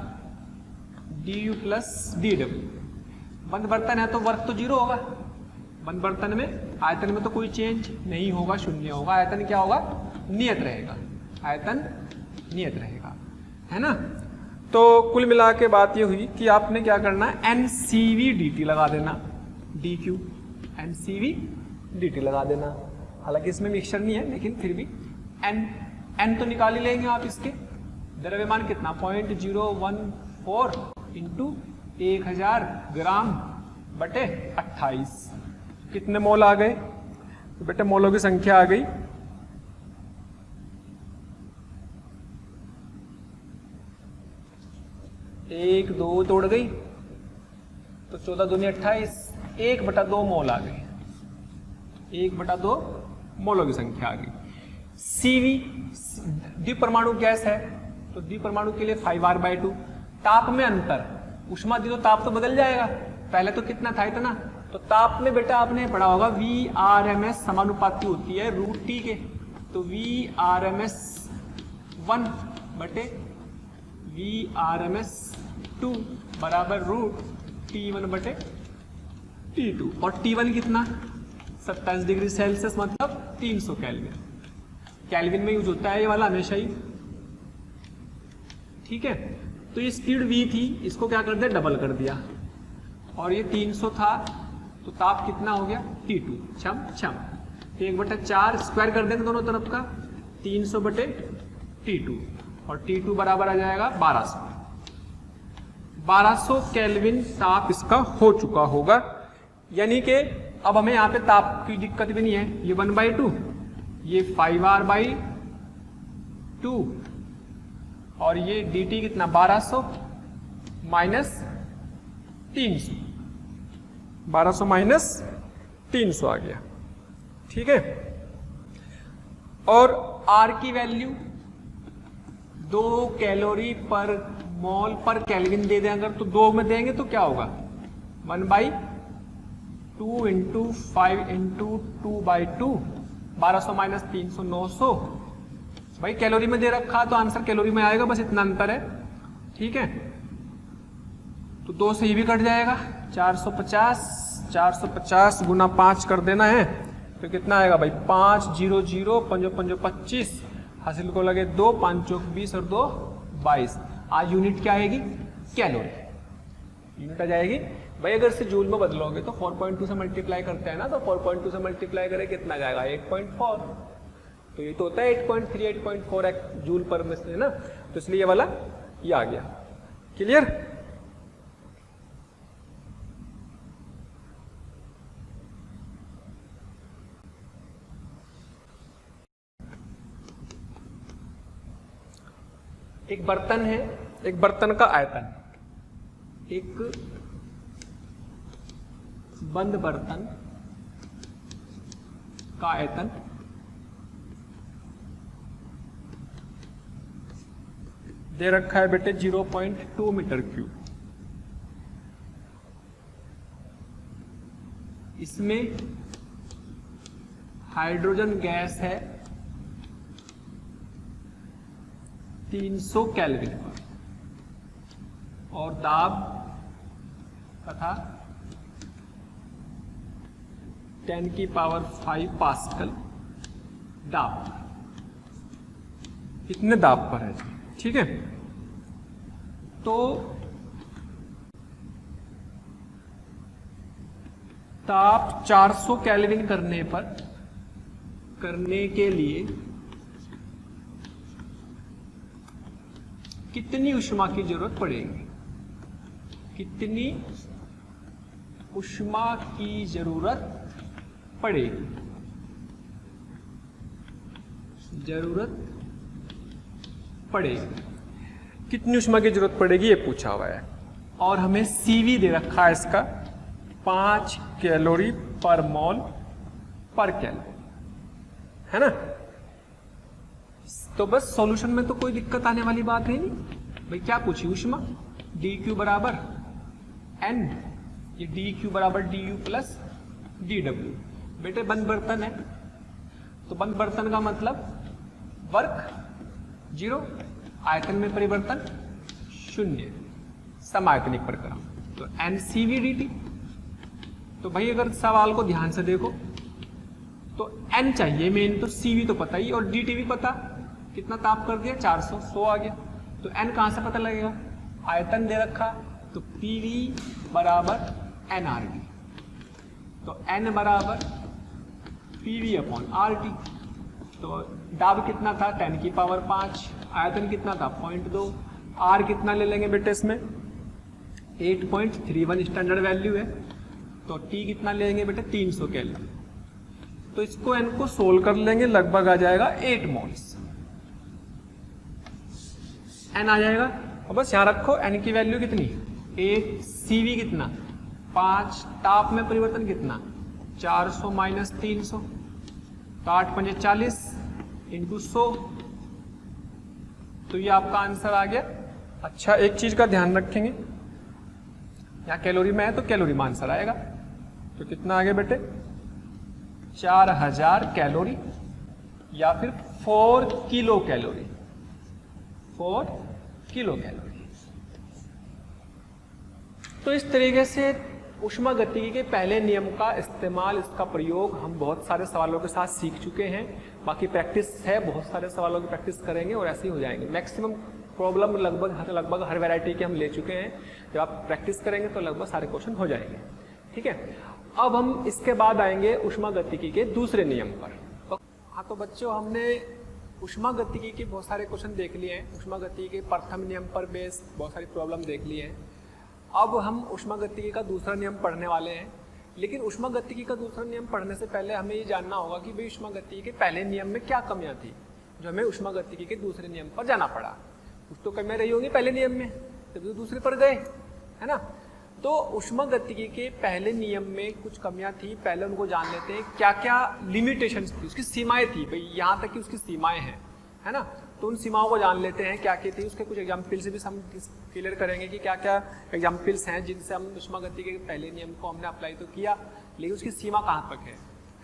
A: du प्लस dw। बंद बर्तन है तो वर्क तो 0 होगा, बंद बर्तन में आयतन में तो कोई चेंज नहीं होगा, शून्य होगा। आयतन क्या होगा, नियत रहेगा, आयतन नियत रहेगा, है ना। तो कुल मिला के बात ये हुई कि आपने क्या करना है, NCV dt लगा देना, dq NCV dt लगा देना। हालांकि इसमें मिक्सचर नहीं है लेकिन फिर भी n तो निकाल ही लेंगे आप। इसके द्रव्यमान कितना 0.014 इंटू 1000 ग्राम बटे 28, कितने मोल आ गए, तो बेटे मोलों की संख्या आ गई 1 2 तोड़ गई तो 14 दूनी 28, 1/2 मोल आ गए, 1/2 मोलों की संख्या आ गई। Cv द्विपरमाणु गैस है तो द्विपरमाणु के लिए 5R/2। ताप में अंतर, ऊष्मा दी तो ताप तो बदल जाएगा, पहले तो कितना था इतना। तो ताप में बेटा आपने पढ़ा होगा VRMS समानुपाती होती है √T के, तो VRMS 1 बटे VRMS 2 बराबर √T1 बटे T2। और T1 कितना 27 डिग्री सेल्सियस मतलब 300 केल्विन। केल्विन में यूज होता है ये वाला हमेशा ही। ठीक है, तो ये स्पीड V थी, इसको क्या कर दिया, डबल कर दिया, और ये 300 था तो ताप कितना हो गया T2 छम छम, 1/4 स्क्वायर कर देंगे दोनों तरफ का, 300 बटे T2, और T2 बराबर आ जाएगा 1200 केल्विन ताप इसका हो चुका होगा। यानी कि अब हमें यहाँ पे ताप की दिक्कत भी नहीं है, ये 1/2, ये 5R/2 और ये dt कितना 1200 माइनस 300, 1200 माइनस 300 आ गया। ठीक है, और R की वैल्यू 2 कैलोरी पर मोल पर केल्विन दे दें अगर, तो 2 में देंगे तो क्या होगा 1/2 इंटू 5 इंटू 2/2, 1200 माइनस 300 900। भाई कैलोरी में दे रखा तो आंसर कैलोरी में आएगा, बस इतना अंतर है। ठीक है, तो 2 से ही भी कट जाएगा, 450 गुना 5 कर देना है तो कितना आएगा भाई 5 0 0 5 5 25, हासिल को लगे 2 5 चौक 20 और 2 22। आज यूनिट क्या आएगी, कैलोरी यूनिट आ जाएगी। भाई अगर से जूल में बदलोगे तो 4.2 से मल्टीप्लाई करते हैं ना, तो 4.2 से मल्टीप्लाई करें कितना जाएगा 8.4, तो ये तो होता है 8.3 8.4 जूल पर में से ना, तो इसलिए ये वाला ये आ गया। क्लियर, एक बर्तन है, एक बर्तन का आयतन, एक बंद बर्तन का आयतन दे रखा है बेटे 0.2 मीटर क्यूब। इसमें हाइड्रोजन गैस है 300 केल्विन पर और दाब तथा 10⁵ पास्कल दाब, इतने दाब पर है। ठीक है, तो ताप 400 केल्विन करने के लिए कितनी ऊष्मा की जरूरत पड़ेगी? कितनी ऊष्मा की जरूरत पड़ेगी? कितनी ऊष्मा की जरूरत पड़ेगी ये पूछा हुआ है। और हमें सीवी दे रखा है इसका 5 कैलोरी पर मोल पर कैलोरी, है ना। तो बस सॉल्यूशन में तो कोई दिक्कत आने वाली बात है नहीं भाई। क्या पूछी? ऊष्मा dQ बराबर N, ये dQ बराबर du प्लस dW। बेटे बंद बर्तन है तो बंद बर्तन का मतलब वर्क 0, आयतन में परिवर्तन 0, समायतनिक प्रक्रम, तो NCV dt। तो भाई अगर सवाल को ध्यान से देखो तो N चाहिए मेन, तो CV तो पता ही और dt भी पता। कितना ताप कर दिया? 400, 100 आ गया। तो N कहां से पता लगेगा? आयतन दे रखा, तो PV बराबर nRT, तो N बराबर PV अपॉन RT। तो दाब कितना था? 10⁵, आयतन कितना था? 0.2, R कितना ले लेंगे बेटे इसमें? 8.31 स्टैंडर्ड वैल्यू है, तो T कितना ले लेंगे बेटे? 300 केल्विन। तो इसको N को सोल्व कर लेंगे, लगभग आ जाएगा 8 मोल्स N आ जाएगा। और बस यहाँ रखो N की वैल्यू कितनी? 8, CV कितना? 5, ताप में परिवर्तन कितना? 400 माइनस 300, तो 8 × 5 = 40 इंटू 100, तो ये आपका आंसर आ गया। अच्छा, एक चीज का ध्यान रखेंगे, यहाँ कैलोरी में है तो कैलोरी में आंसर आएगा। तो कितना आ गया बेटे? 4000 कैलोरी या फिर 4 किलो कैलोरी, 4 किलो कैलोरी। तो इस तरीके से ऊष्मागतिकी के पहले नियम का इस्तेमाल, इसका प्रयोग हम बहुत सारे सवालों के साथ सीख चुके हैं। बाकी प्रैक्टिस है, बहुत सारे सवालों की प्रैक्टिस करेंगे और ऐसे ही हो जाएंगे। मैक्सिमम प्रॉब्लम लगभग हर वैरायटी के हम ले चुके हैं। जब आप प्रैक्टिस करेंगे तो लगभग सारे क्वेश्चन हो जाएंगे। ठीक है, अब हम इसके बाद आएंगे ऊष्मागतिकी के दूसरे नियम पर। हाँ, तो बच्चों हमने ऊष्मागतिकी के बहुत सारे क्वेश्चन देख लिए हैं। ऊष्मागतिकी के प्रथम नियम पर बेस बहुत सारी प्रॉब्लम देख लिए हैं। अब हम ऊष्मागतिकी का दूसरा नियम पढ़ने वाले हैं। लेकिन ऊष्मागतिकी का दूसरा नियम पढ़ने से पहले हमें ये जानना होगा कि भाई ऊष्मागतिकी के पहले नियम में क्या कमियां थी जो हमें ऊष्मागतिकी के दूसरे नियम पर जाना पड़ा। कुछ तो कमियां रही होंगी पहले नियम में, जब तो दूसरे पर गए, है ना। तो ऊष्मागतिकी के पहले नियम में कुछ कमियां थी, पहले उनको जान लेते हैं। क्या क्या लिमिटेशंस थी, उसकी सीमाएं थी, भाई यहाँ तक कि उसकी सीमाएं हैं, है ना। तो उन सीमाओं को जान लेते हैं क्या क्या थी। उसके कुछ एग्जाम्पल से भी हम क्लियर करेंगे कि क्या क्या एग्जाम्पल्स हैं जिनसे हम ऊष्मागतिकी के पहले नियम को हमने अप्लाई तो किया, लेकिन उसकी सीमा कहाँ तक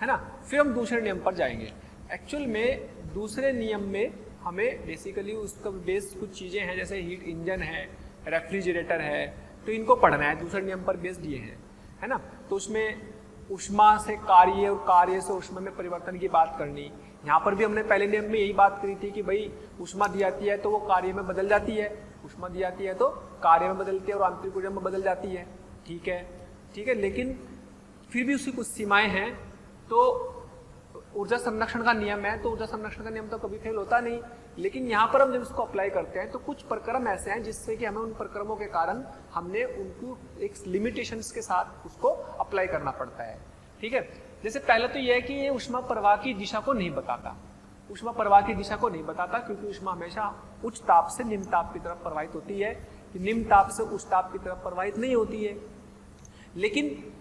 A: है ना। फिर हम दूसरे नियम पर जाएंगे। एक्चुअल में दूसरे नियम में हमें बेसिकली उसका बेस कुछ चीज़ें हैं, जैसे हीट इंजन है, रेफ्रिजरेटर है, तो इनको पढ़ना है। दूसरे नियम पर बेस्ड ये है ना। तो उसमें ऊष्मा से कार्य और कार्य से ऊष्मा में परिवर्तन की बात करनी। यहाँ पर भी हमने पहले नियम में यही बात करी थी कि भाई ऊष्मा दी जाती है तो वो कार्य में बदल जाती है, ऊष्मा दी जाती है तो कार्य में बदलती है और आंतरिक ऊर्जा में बदल जाती है। ठीक है, लेकिन फिर भी उसकी कुछ सीमाएं हैं। तो ऊर्जा संरक्षण का नियम है, तो ऊर्जा संरक्षण का नियम तो कभी फेल होता नहीं। लेकिन यहाँ पर हम जब इसको अप्लाई करते हैं तो कुछ प्रक्रम ऐसे हैं जिससे कि हमें उन प्रक्रमों के कारण हमने उनको एक लिमिटेशंस के साथ उसको अप्लाई करना पड़ता है। ठीक है, जैसे पहले तो यह है कि ये ऊष्मा प्रवाह की दिशा को नहीं बताता। ऊष्मा प्रवाह की दिशा को नहीं बताता क्योंकि ऊष्मा हमेशा उच्च ताप से निम्न ताप की तरफ प्रवाहित होती है, निम्न ताप से उच्च ताप की तरफ प्रवाहित नहीं होती है। लेकिन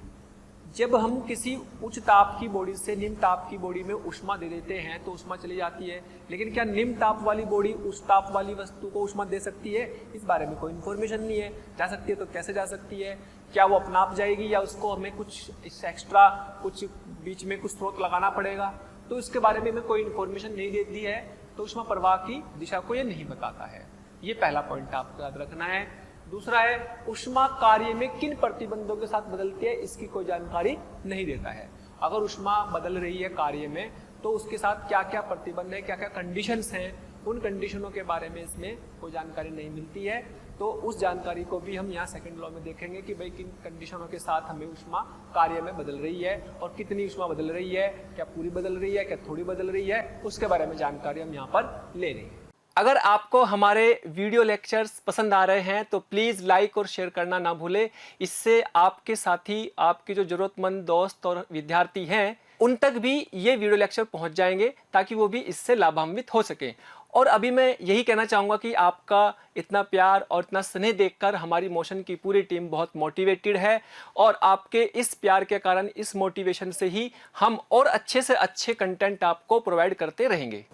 A: जब हम किसी उच्च ताप की बॉडी से निम्न ताप की बॉडी में ऊष्मा दे देते हैं तो ऊष्मा चली जाती है, लेकिन क्या निम्न ताप वाली बॉडी उच्च ताप वाली वस्तु को ऊष्मा दे सकती है? इस बारे में कोई इन्फॉर्मेशन नहीं है। जा सकती है तो कैसे जा सकती है? क्या वो अपना आप जाएगी या उसको हमें कुछ एक्स्ट्रा कुछ बीच में कुछ स्रोत लगाना पड़ेगा? तो इसके बारे में हमें कोई इन्फॉर्मेशन नहीं देती है, तो ऊष्मा प्रवाह की दिशा को ये नहीं बताता है। ये पहला पॉइंट आपको याद रखना है। दूसरा है ऊष्मा कार्य में किन प्रतिबंधों के साथ बदलती है, इसकी कोई जानकारी नहीं देता है। अगर ऊष्मा बदल रही है कार्य में तो उसके साथ क्या क्या प्रतिबंध है, क्या क्या कंडीशंस हैं, उन कंडीशनों के बारे में इसमें कोई जानकारी नहीं मिलती है। तो उस जानकारी को भी हम यहाँ सेकंड लॉ में देखेंगे कि भाई किन कंडीशनों के साथ हमें ऊष्मा कार्य में बदल रही है और कितनी ऊष्मा बदल रही है, क्या पूरी बदल रही है, क्या थोड़ी बदल रही है, उसके बारे में जानकारी हम यहाँ पर ले रहे हैं। अगर आपको हमारे वीडियो लेक्चर्स पसंद आ रहे हैं तो प्लीज़ लाइक और शेयर करना ना भूलें। इससे आपके साथी, आपके जो ज़रूरतमंद दोस्त और विद्यार्थी हैं उन तक भी ये वीडियो लेक्चर पहुंच जाएंगे ताकि वो भी इससे लाभान्वित हो सकें। और अभी मैं यही कहना चाहूँगा कि आपका इतना प्यार और इतना स्नेह देखकर हमारी मोशन की पूरी टीम बहुत मोटिवेटेड है और आपके इस प्यार के कारण, इस मोटिवेशन से ही हम और अच्छे से अच्छे कंटेंट आपको प्रोवाइड करते रहेंगे।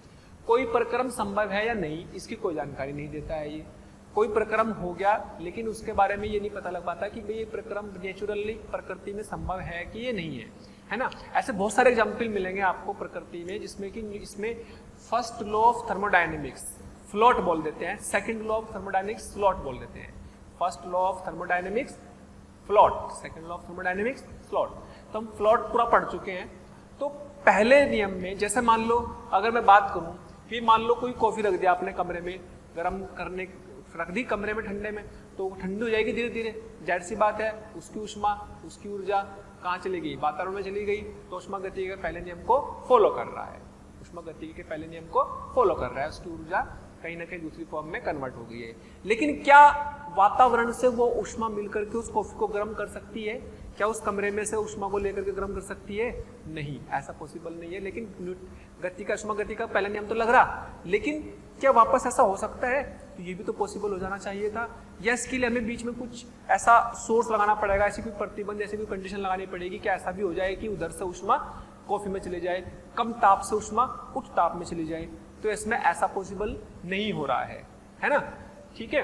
A: कोई प्रक्रम संभव है या नहीं, इसकी कोई जानकारी नहीं देता है ये। कोई प्रक्रम हो गया लेकिन उसके बारे में ये नहीं पता लग पाता कि भाई ये प्रक्रम नेचुरली प्रकृति में संभव है कि ये नहीं है ना। ऐसे बहुत सारे एग्जाम्पल मिलेंगे आपको प्रकृति में जिसमें कि इसमें first law of thermodynamics float बोल देते हैं, second law of thermodynamics float बोल देते हैं। First law of thermodynamics float, second law of thermodynamics float. तो हम फ्लोट पूरा पढ़ चुके हैं। तो पहले नियम में जैसे मान लो अगर मैं बात करूं कि मान लो कोई कॉफी रख दिया आपने कमरे में, गर्म करने रख दी कमरे में ठंडे में, तो ठंडी हो जाएगी धीरे धीरे, जाहिर सी बात है। उसकी ऊष्मा, उसकी ऊर्जा कहाँ चली गई? वातावरण में चली गई। तो ऊष्मागतिकी के पहले नियम को फॉलो कर रहा है, ऊष्मागतिकी के पहले नियम को फॉलो कर रहा है। उसकी ऊर्जा कहीं ना कहीं दूसरी फॉर्म में कन्वर्ट हो गई है। लेकिन क्या वातावरण से वो ऊष्मा मिलकर के उस कॉफी को गर्म कर सकती है? क्या उस कमरे में से ऊष्मा को लेकर के गर्म कर सकती है? नहीं, ऐसा पॉसिबल नहीं है। लेकिन गति का, ऊष्मागतिकी का पहला नियम तो लग रहा, लेकिन क्या वापस ऐसा हो सकता है? तो ये भी तो पॉसिबल हो जाना चाहिए था। या इसके लिए हमें बीच में कुछ ऐसा सोर्स लगाना पड़ेगा, ऐसी कोई प्रतिबंध, ऐसी कोई कंडीशन लगानी पड़ेगी कि ऐसा भी हो जाए कि उधर से ऊष्मा कॉफी में चले जाए, कम ताप से ऊष्मा उच्च ताप में चली जाए। तो इसमें ऐसा पॉसिबल नहीं हो रहा है ना। ठीक है,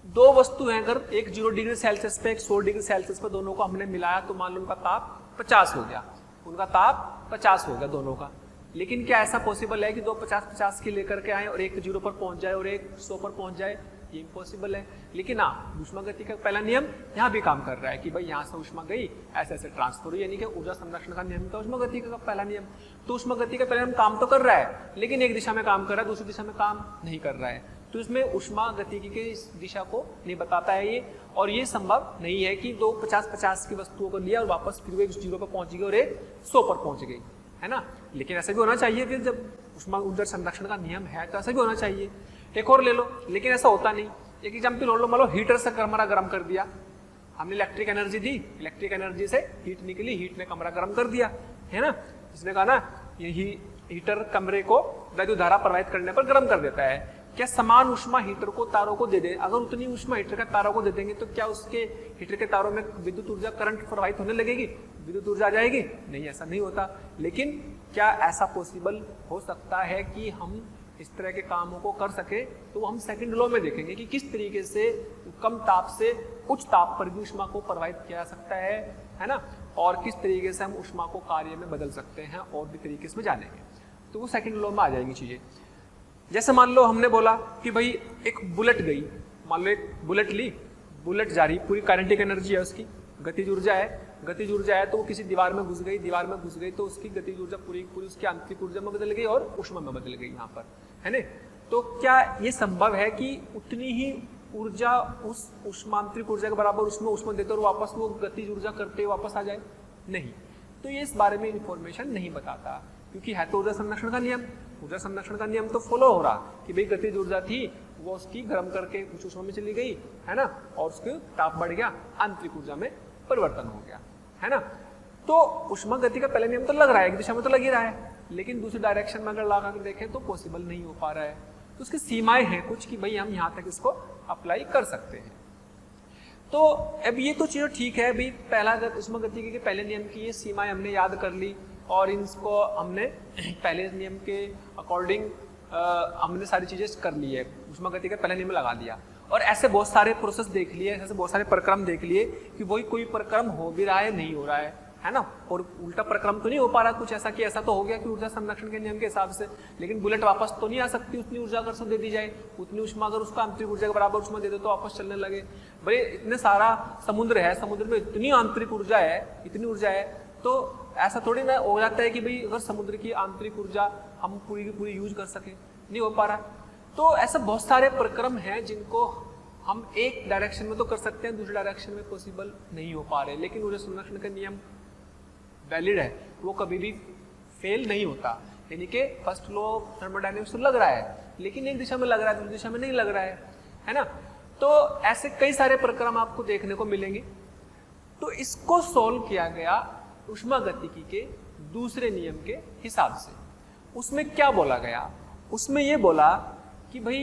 A: दो वस्तु हैं, अगर एक 0 डिग्री सेल्सियस पे, एक 100 डिग्री सेल्सियस पे, दोनों को हमने मिलाया तो मान लो उनका ताप 50 हो गया, उनका ताप 50 हो गया दोनों का। लेकिन क्या ऐसा पॉसिबल है कि दो 50-50 की लेकर के आए और एक 0 पर पहुंच जाए और एक 100 पर पहुंच जाए? ये इम्पॉसिबल है। लेकिन हाँ, ऊष्मागतिकी का पहला नियम यहाँ भी काम कर रहा है कि भाई यहाँ से ऊष्मा गई, ऐसे ऐसे ट्रांसफर हुई, यानी कि ऊर्जा संरक्षण का नियम था ऊष्मागतिकी का पहला नियम। तो ऊष्मागतिकी का पहला नियम काम तो कर रहा है, लेकिन एक दिशा में काम कर रहा है, दूसरी दिशा में काम नहीं कर रहा है। तो इसमें ऊष्मागतिकी की इस दिशा को नहीं बताता है ये। और ये संभव नहीं है कि दो 50-50 की वस्तुओं को लिया और वापस फिर वो एक 0 पर पहुंच गई और एक 100 पर पहुंच गई, है ना। लेकिन ऐसा भी होना चाहिए, फिर जब ऊष्मा ऊर्जा संरक्षण का नियम है तो ऐसा भी होना चाहिए। एक और ले लो, लेकिन ऐसा होता नहीं। एक एग्जाम्पल और लो, मान लो हीटर से कमरा गर्म कर दिया, हमने इलेक्ट्रिक एनर्जी दी, इलेक्ट्रिक एनर्जी से हीट निकली, हीट ने कमरा गर्म कर दिया, है ना। जिसने कहा ना यही हीटर कमरे को वैद्युत धारा प्रवाहित करने पर गर्म कर देता है। क्या समान ऊष्मा हीटर को, तारों को दे दे? अगर उतनी ऊष्मा हीटर के तारों को दे देंगे तो क्या उसके हीटर के तारों में विद्युत ऊर्जा, करंट प्रवाहित होने लगेगी, विद्युत ऊर्जा आ जाएगी? नहीं, ऐसा नहीं होता। लेकिन क्या ऐसा पॉसिबल हो सकता है कि हम इस तरह के कामों को कर सके? तो हम सेकंड लॉ में देखेंगे कि किस तरीके से कम ताप से उच्च ताप पर भी ऊष्मा को प्रवाहित किया जा सकता है ना। और किस तरीके से हम ऊष्मा को कार्य में बदल सकते हैं, और भी तरीके से जानेंगे। तो वो सेकंड लॉ में आ जाएंगी चीजें। जैसे मान लो हमने बोला कि भाई एक बुलेट गई, मान लो एक बुलेट ली, बुलेट जा रही, पूरी काइनेटिक एनर्जी है उसकी, गतिज ऊर्जा है, गतिज ऊर्जा है, तो वो किसी दीवार में घुस गई, दीवार में घुस गई तो उसकी गतिज ऊर्जा पूरी उसकी आंतरिक ऊर्जा में बदल गई और ऊष्मा में बदल गई यहाँ पर, है ना। तो क्या ये संभव है कि उतनी ही ऊर्जा उस ऊष्मांतरिक ऊर्जा के बराबर उसमें ऊष्मा देते और वापस वो गतिज ऊर्जा करते वापस आ जाए? नहीं। तो ये इस बारे में इंफॉर्मेशन नहीं बताता, क्योंकि है तो ऊर्जा संरक्षण का नियम। ऊर्जा संरक्षण का नियम तो फॉलो हो रहा कि भाई गतिज ऊर्जा थी, वो उसकी गर्म करके कुछ ऊष्मा में चली गई, है ना, और उसके ताप बढ़ गया, आंतरिक ऊर्जा में परिवर्तन हो गया, है ना। तो ऊष्मागतिकी का पहला नियम तो लग रहा है, एक दिशा में तो लग ही रहा है, लेकिन दूसरी डायरेक्शन में अगर लगा कर देखें तो पॉसिबल नहीं हो पा रहा है। तो उसकी सीमाएं हैं कुछ कि भाई हम यहाँ तक इसको अप्लाई कर सकते हैं। तो अब ये तो चीज़ ठीक है, अभी पहला ऊष्मागतिकी के पहले नियम की ये सीमाएं हमने याद कर ली और इनको हमने पहले नियम के अकॉर्डिंग हमने सारी चीज़ें कर ली है, ऊष्मागतिकी का पहला नियम लगा दिया। और ऐसे बहुत सारे प्रोसेस देख लिए, ऐसे बहुत सारे प्रक्रम देख लिए कि वही कोई प्रक्रम हो भी रहा है, नहीं हो रहा है ना, और उल्टा प्रक्रम तो नहीं हो पा रहा कुछ ऐसा कि ऐसा तो हो गया कि ऊर्जा संरक्षण के नियम के हिसाब से, लेकिन बुलेट वापस तो नहीं आ सकती, उतनी ऊर्जा अगर सब दे दी जाए, उतनी उष्मा अगर उसका आंतरिक ऊर्जा के बराबर उष्मा दे दो तो वापस चलने लगे। भाई इतने सारा समुद्र है, समुद्र में इतनी आंतरिक ऊर्जा है, इतनी ऊर्जा है, तो ऐसा थोड़ी ना हो जाता है कि भाई अगर समुद्र की आंतरिक ऊर्जा हम पूरी की पूरी यूज कर सके, नहीं हो पा रहा। तो ऐसे बहुत सारे प्रक्रम हैं जिनको हम एक डायरेक्शन में तो कर सकते हैं, दूसरे डायरेक्शन में पॉसिबल नहीं हो पा रहे, लेकिन ऊर्जा संरक्षण का नियम वैलिड है, वो कभी भी फेल नहीं होता। यानी कि फर्स्ट लॉ ऑफ थर्मोडायनेमिक्स तो लग रहा है, लेकिन एक दिशा में लग रहा है, दूसरी दिशा में नहीं लग रहा है ना। तो ऐसे कई सारे प्रक्रम आपको देखने को मिलेंगे। तो इसको सोल्व किया गया ऊष्मागतिकी के दूसरे नियम के हिसाब से। उसमें क्या बोला गया? उसमें ये बोला कि भाई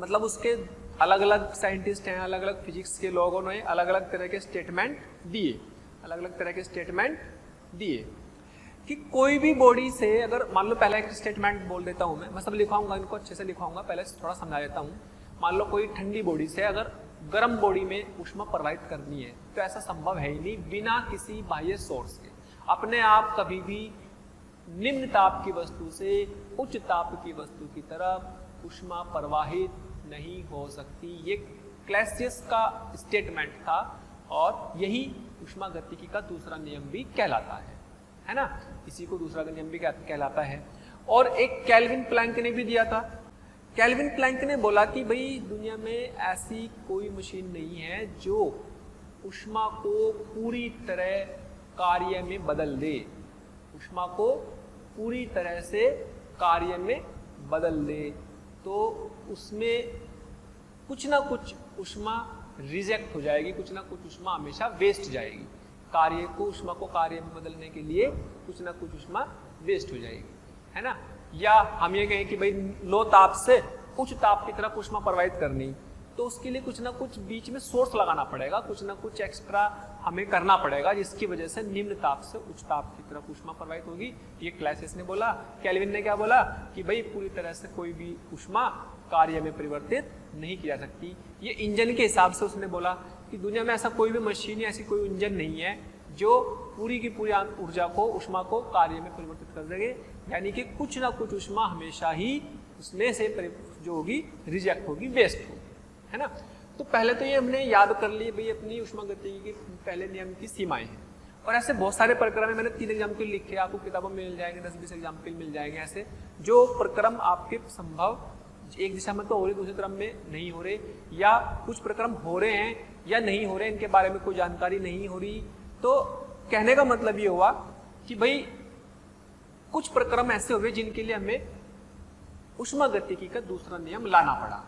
A: मतलब उसके अलग अलग साइंटिस्ट हैं, अलग अलग फिजिक्स के लोगों ने अलग अलग तरह के स्टेटमेंट दिए, अलग अलग तरह के स्टेटमेंट दिए कि कोई भी बॉडी से अगर मान लो, पहला एक स्टेटमेंट बोल देता हूं मैं सब लिखवाऊंगा, इनको अच्छे से लिखवाऊंगा, पहले थोड़ा समझा देता हूं। मान लो कोई ठंडी बॉडी से अगर गर्म बॉडी में ऊष्मा प्रवाहित करनी है तो ऐसा संभव है ही नहीं बिना किसी बाह्य सोर्स के। अपने आप कभी भी निम्न ताप की वस्तु से उच्च ताप की वस्तु की तरफ ऊष्मा प्रवाहित नहीं हो सकती। ये क्लैसियस का स्टेटमेंट था और यही ऊष्मागतिकी का दूसरा नियम भी कहलाता है ना, इसी को दूसरा नियम भी कहलाता है। और एक केल्विन प्लैंक ने भी दिया था। केल्विन प्लैंक ने बोला कि भाई दुनिया में ऐसी कोई मशीन नहीं है जो ऊष्मा को पूरी तरह कार्य में बदल दे, ऊष्मा को पूरी तरह से कार्य में बदल दे, तो उसमें कुछ ना कुछ ऊष्मा रिजेक्ट हो जाएगी, कुछ ना कुछ ऊष्मा हमेशा वेस्ट जाएगी। कार्य को, ऊष्मा को कार्य में बदलने के लिए कुछ ना कुछ ऊष्मा वेस्ट हो जाएगी, है ना। या हम ये कहें कि भाई लो ताप से उच्च ताप की तरफ ऊष्मा प्रवाहित करनी, तो उसके लिए कुछ ना कुछ बीच में सोर्स लगाना पड़ेगा, कुछ ना कुछ एक्स्ट्रा हमें करना पड़ेगा, जिसकी वजह से निम्न ताप से उच्च ताप की तरफ ऊष्मा प्रवाहित होगी। ये क्लैसियस ने बोला। केल्विन ने क्या बोला कि भाई पूरी तरह से कोई भी ऊष्मा कार्य में परिवर्तित नहीं की जा सकती। ये इंजन के हिसाब से उसने बोला कि दुनिया में ऐसा कोई भी मशीन या ऐसी कोई इंजन नहीं है जो पूरी की पूरी ऊर्जा को, ऊष्मा को कार्य में परिवर्तित कर देंगे, यानी कि कुछ ना कुछ ऊष्मा हमेशा ही उसमें से जो होगी रिजेक्ट होगी, वेस्ट होगी, है ना। तो पहले तो ये हमने याद कर लिए भाई अपनी ऊष्मागतिकी के पहले नियम की सीमाएं हैं। और ऐसे बहुत सारे प्रक्रम है, मैंने 3 एग्जाम्पल लिखे, आपको किताबों में मिल जाएंगे, 10-20 एग्जाम्पल मिल जाएंगे ऐसे, जो प्रक्रम आपके संभव एक दिशा में तो हो रहे, दूसरे क्रम में नहीं हो रहे, या कुछ प्रक्रम हो रहे हैं या नहीं हो रहे, इनके बारे में कोई जानकारी नहीं हो रही। तो कहने का मतलब ये हुआ कि भाई कुछ प्रक्रम ऐसे हुए जिनके लिए हमें ऊष्मागतिकी का दूसरा नियम लाना पड़ा,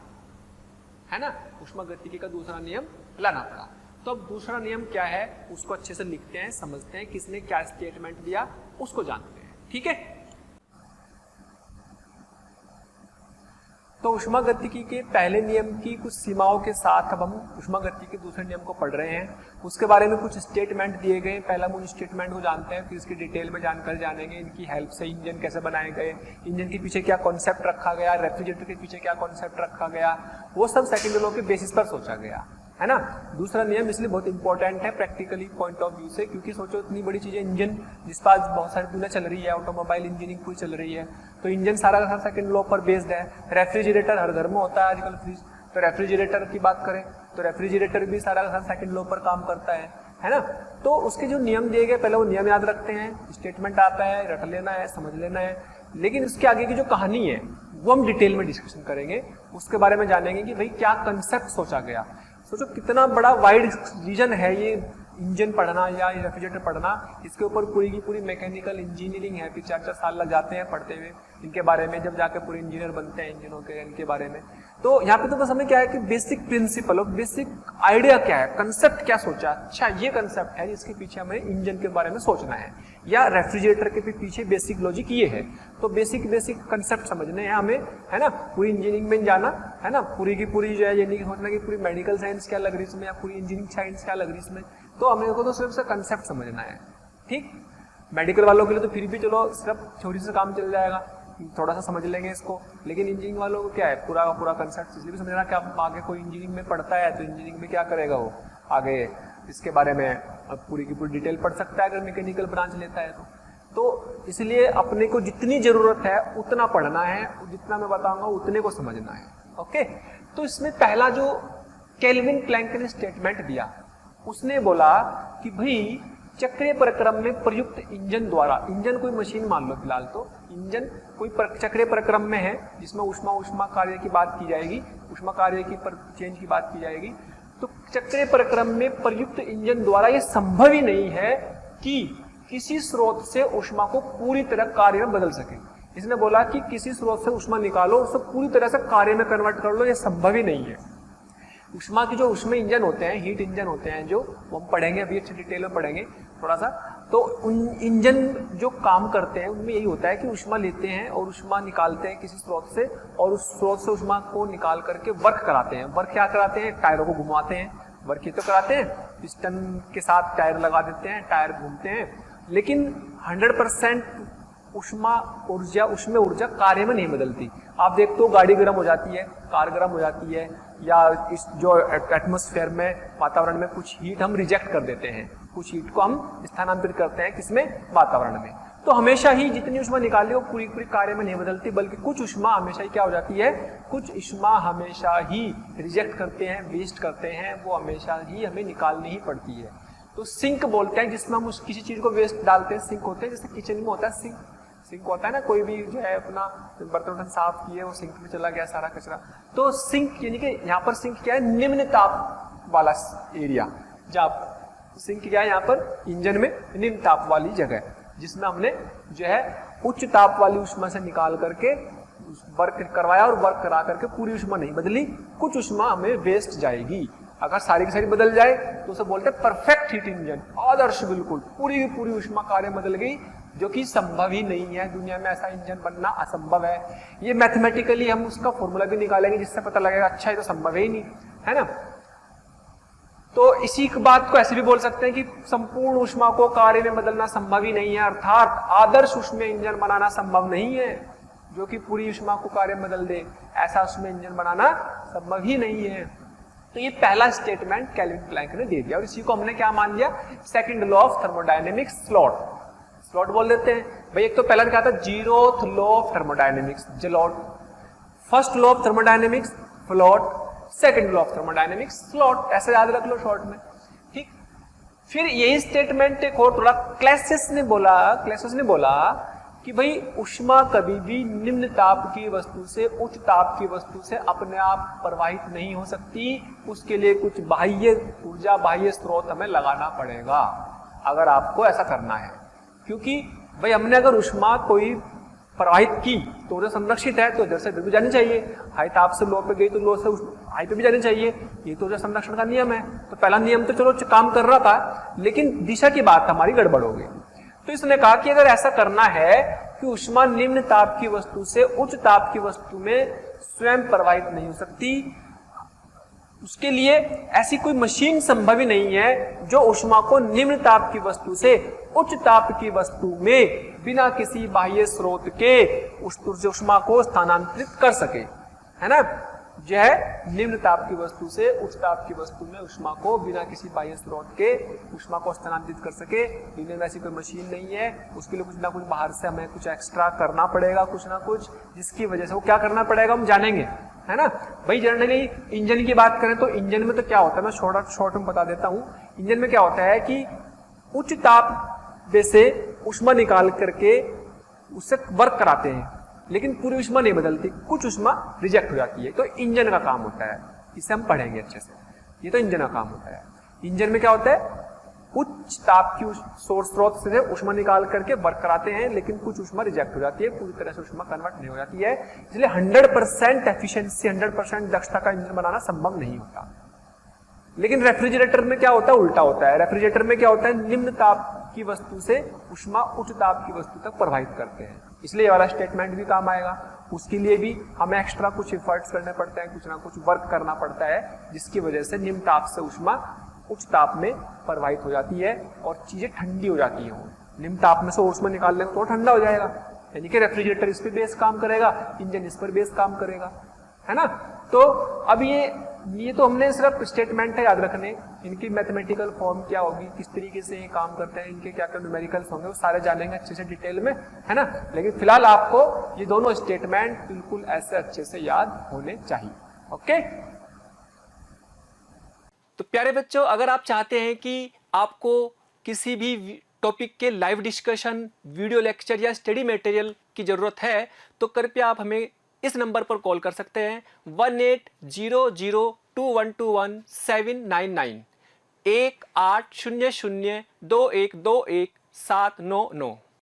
A: है ना, ऊष्मागतिकी का दूसरा नियम लाना पड़ा। तो अब दूसरा नियम क्या है उसको अच्छे से लिखते हैं, समझते हैं, किसने क्या स्टेटमेंट दिया उसको जानते हैं, ठीक है। तो ऊष्मागतिकी के पहले नियम की कुछ सीमाओं के साथ अब हम ऊष्मागतिकी के दूसरे नियम को पढ़ रहे हैं। उसके बारे में कुछ स्टेटमेंट दिए गए, पहला मूल स्टेटमेंट को जानते हैं, फिर इसकी डिटेल में जानकारी जानेंगे, इनकी हेल्प से इंजन कैसे बनाए गए, इंजन के पीछे क्या कॉन्सेप्ट रखा गया, रेफ्रिजरेटर के पीछे क्या कॉन्सेप्ट रखा गया, वो सब सेकंड लॉ के बेसिस पर सोचा गया, है ना। दूसरा नियम इसलिए बहुत इंपॉर्टेंट है प्रैक्टिकली पॉइंट ऑफ व्यू से, क्योंकि सोचो इतनी बड़ी चीजें, इंजन जिस पर बहुत सारी दुनिया चल रही है, ऑटोमोबाइल इंजीनियरिंग पूरी चल रही है, तो इंजन सारा का सारा सेकंड लॉ पर बेस्ड है। रेफ्रिजरेटर हर घर में होता है आजकल, फ्रिज, तो रेफ्रिजरेटर की बात करें तो रेफ्रिजरेटर भी सारा का सारा सेकंड लॉ पर काम करता है ना। तो उसके जो नियम दिए गए पहले वो नियम याद रखते हैं, स्टेटमेंट आता है, रट लेना है, समझ लेना है, लेकिन उसके आगे की जो कहानी है वो हम डिटेल में डिस्कशन करेंगे, उसके बारे में जानेंगे कि भाई क्या कंसेप्ट सोचा गया। सोचो कितना बड़ा वाइड रीजन है ये इंजन पढ़ना या रेफ्रिजरेटर पढ़ना, इसके ऊपर पूरी की पूरी मैकेनिकल इंजीनियरिंग है, फिर 4-4 साल लग जाते हैं पढ़ते हुए इनके बारे में, जब जाके पूरे इंजीनियर बनते हैं इंजनों के इनके बारे में। तो यहाँ पे तो बस हमें क्या है कि बेसिक प्रिंसिपल और बेसिक आइडिया क्या है, कंसेप्ट क्या सोचा, अच्छा ये कंसेप्ट है जिसके पीछे हमें इंजन के बारे में सोचना है, या रेफ्रिजरेटर के पीछे बेसिक लॉजिक ये है। तो बेसिक कंसेप्ट समझने हैं हमें, है ना, पूरी इंजीनियरिंग में जाना है ना, पूरी की पूरी जो है ये नहीं सोचना कि पूरी मेडिकल साइंस क्या लग रही है इसमें या पूरी इंजीनियरिंग साइंस क्या लग रही है इसमें। तो हमें को तो सिर्फ से कंसेप्ट समझना है, ठीक। मेडिकल वालों के लिए तो फिर भी चलो सिर्फ छोटी से काम चल जाएगा, थोड़ा सा समझ लेंगे इसको, लेकिन इंजीनियरिंग वालों को क्या है पूरा का पूरा कंसेप्ट इसलिए भी समझना कि आप आगे कोई इंजीनियरिंग में पढ़ता है तो इंजीनियरिंग में क्या करेगा वो आगे इसके बारे में पूरी की पूरी डिटेल पढ़ सकता है अगर मैकेनिकल ब्रांच लेता है तो इसलिए अपने को जितनी जरूरत है उतना पढ़ना है, जितना मैं बताऊंगा उतने को समझना है। ओके, तो इसमें पहला जो केल्विन प्लैंक ने स्टेटमेंट दिया, उसने बोला कि भाई चक्रीय प्रक्रम में प्रयुक्त इंजन द्वारा, इंजन कोई मशीन मान लो फिलहाल, तो इंजन कोई चक्रीय प्रक्रम में है जिसमें ऊष्मा कार्य की बात की जाएगी, ऊष्मा कार्य की चेंज की बात की जाएगी। तो चक्रीय प्रक्रम में प्रयुक्त इंजन द्वारा यह संभव ही नहीं है कि किसी स्रोत से ऊष्मा को पूरी तरह कार्य में बदल सके। इसने बोला कि किसी स्रोत से ऊष्मा निकालो, उसको पूरी तरह से कार्य में कन्वर्ट कर लो, यह संभव ही नहीं है। ऊष्मा की जो ऊष्मा इंजन होते हैं, हीट इंजन होते हैं, जो हम पढ़ेंगे अभी अच्छी डिटेल में पढ़ेंगे थोड़ा सा, तो उन इंजन जो काम करते हैं उनमें यही होता है कि ऊष्मा लेते हैं और ऊष्मा निकालते हैं किसी स्रोत से, और उस स्रोत से ऊष्मा को निकाल करके वर्क कराते हैं। वर्क क्या कराते हैं, टायरों को घुमाते हैं, वर्क ये तो कराते हैं, पिस्टन के साथ टायर लगा देते हैं, टायर घूमते हैं, लेकिन 100% ऊष्मा ऊर्जा, उसमें ऊर्जा कार्य में नहीं बदलती। आप देखते हो गाड़ी गर्म हो जाती है, कार गर्म हो जाती है, या इस जो एटमॉस्फेयर में वातावरण में कुछ हीट हम रिजेक्ट कर देते हैं, कुछ हीट को हम स्थानांतरित करते हैं किसमें, वातावरण में। तो हमेशा ही जितनी ऊष्मा निकाली वो पूरी पूरी कार्य में नहीं बदलती, बल्कि कुछ ऊष्मा हमेशा ही क्या हो जाती है, कुछ ऊष्मा हमेशा ही रिजेक्ट करते हैं, वेस्ट करते हैं, वो हमेशा ही हमें निकालनी ही पड़ती है। तो सिंक बोलते हैं जिसमें हम किसी चीज को वेस्ट डालते हैं, सिंक होते हैं, जैसे किचन में होता है सिंक होता है ना, कोई भी जो है अपना बर्तन साफ किए वो सिंक में चला गया सारा कचरा। तो सिंक यानी कि यहाँ पर सिंक क्या है, निम्न ताप वाला एरिया, जहाँ सिंक क्या है यहाँ पर इंजन में निम्न ताप वाली जगह, जिसमें हमने जो है उच्च ताप वाली ऊष्मा से निकाल करके वर्क करवाया, और वर्क करा करके पूरी ऊष्मा नहीं बदली, कुछ ऊष्मा हमें वेस्ट जाएगी। अगर सारी की सारी बदल जाए तो उसे बोलते हैं परफेक्ट हीट इंजन, आदर्श, बिल्कुल पूरी की पूरी ऊष्मा कार्य बदल गई, जो कि संभव ही नहीं है, दुनिया में ऐसा इंजन बनना असंभव है। ये मैथमेटिकली हम उसका फॉर्मूला भी निकालेंगे जिससे पता लगेगा अच्छा ये तो संभव ही नहीं है ना। तो इसी बात को ऐसे भी बोल सकते हैं कि संपूर्ण ऊष्मा को कार्य में बदलना संभव ही नहीं है, अर्थात आदर्श ऊष्मा इंजन बनाना संभव नहीं है जो कि पूरी ऊष्मा को कार्य में बदल दे, ऐसा ऊष्मा इंजन बनाना संभव ही नहीं है। तो ये पहला स्टेटमेंट केल्विन प्लैंक ने दे दिया, और इसी को हमने क्या मान लिया, second law of thermodynamics, slot बोल देते हैं भाई। एक तो पहला क्या था, जीरोथ लॉ ऑफ थर्मोडायनेमिक्स, जलॉट, फर्स्ट लॉ ऑफ थर्मोडायनेमिक्स फ्लॉट, second law of thermodynamics slot, ऐसे याद रख लो शॉर्ट में, ठीक। फिर यही स्टेटमेंट एक और थोड़ा क्लैसियस ने बोला कि भाई ऊष्मा कभी भी निम्न ताप की वस्तु से उच्च ताप की वस्तु से अपने आप प्रवाहित नहीं हो सकती, उसके लिए कुछ बाह्य ऊर्जा, बाह्य स्रोत हमें लगाना पड़ेगा अगर आपको ऐसा करना है। क्योंकि भाई हमने अगर ऊष्मा कोई प्रवाहित की तो उधर संरक्षित है तो इधर से इधर भी जानी चाहिए, हाई ताप से लो पे गई तो लो से हाई पे भी जानी चाहिए, ये तो उधर संरक्षण का नियम है। तो पहला नियम तो चलो काम कर रहा था, लेकिन दिशा की बात हमारी गड़बड़ हो गई। तो इसने कहा कि अगर ऐसा करना है कि ऊष्मा निम्न ताप की वस्तु से उच्च ताप की वस्तु में स्वयं प्रवाहित नहीं हो सकती, उसके लिए ऐसी कोई मशीन संभव ही नहीं है जो ऊष्मा को निम्न ताप की वस्तु से उच्च ताप की वस्तु में बिना किसी बाह्य स्रोत के उस ऊष्मा को स्थानांतरित कर सके, है ना। जो है निम्न ताप की वस्तु से उच्च ताप की वस्तु में ऊष्मा को बिना किसी बाह्य स्रोत के ऊष्मा को स्थानांतरित कर सके, दुनिया में ऐसी कोई मशीन नहीं है। उसके लिए कुछ ना कुछ बाहर से हमें कुछ एक्स्ट्रा करना पड़ेगा, कुछ ना कुछ, जिसकी वजह से वो क्या करना पड़ेगा हम जानेंगे, है ना। भाई जनरली इंजन की बात करें तो इंजन में तो क्या होता है, मैं शॉर्ट में बता देता हूँ। इंजन में क्या होता है कि उच्च ताप से ऊष्मा निकाल करके उससे वर्क कराते हैं, लेकिन पूरी ऊष्मा नहीं बदलती, कुछ ऊष्मा रिजेक्ट हो जाती है, तो इंजन का काम होता है। इसे हम पढ़ेंगे अच्छे से, ये तो इंजन का काम होता है। इंजन में क्या होता है, कुछ ताप की सोर्स स्रोत से ऊष्मा निकाल करके वर्क कराते हैं, लेकिन कुछ ऊष्मा रिजेक्ट हो जाती है, पूरी तरह से ऊष्मा कन्वर्ट नहीं हो जाती है। इसलिए 100% एफिशिएंसी, 100% दक्षता का इंजन बनाना संभव नहीं होता। लेकिन रेफ्रिजरेटर में क्या होता है, उल्टा होता है। रेफ्रिजरेटर में क्या होता है, निम्न ताप की वस्तु से ऊष्मा उच्च ताप की वस्तु तक प्रवाहित करते हैं, इसलिए ये वाला स्टेटमेंट भी काम आएगा। उसके लिए भी हमें एक्स्ट्रा कुछ एफर्ट्स करने पड़ते हैं, कुछ ना कुछ वर्क करना पड़ता है, जिसकी वजह से निम्न ताप से ऊष्मा उच्च ताप में प्रवाहित हो जाती है और चीजें ठंडी हो जाती हैं। निम्न ताप में से ऊष्मा निकाल लेंगे तो ठंडा हो जाएगा, यानी कि रेफ्रिजरेटर इस पे बेस काम करेगा, इंजन इस पर बेस काम करेगा, है ना। तो अब ये तो हमने सिर्फ स्टेटमेंट है याद रखने, इनकी मैथमेटिकल फॉर्म क्या होगी, किस तरीके से ये काम करते हैं, इनके क्या क्या न्यूमेरिकल्स होंगे, वो सारे जानेंगे अच्छे से डिटेल में, है ना। लेकिन फिलहाल आपको ये दोनों स्टेटमेंट बिल्कुल ऐसे अच्छे से याद होने चाहिए। ओके, तो प्यारे बच्चों, अगर आप चाहते हैं कि आपको किसी भी टॉपिक के लाइव डिस्कशन, वीडियो लेक्चर या स्टडी मटेरियल की जरूरत है, तो कृपया आप हमें इस नंबर पर कॉल कर सकते हैं 180021217991 180021217999।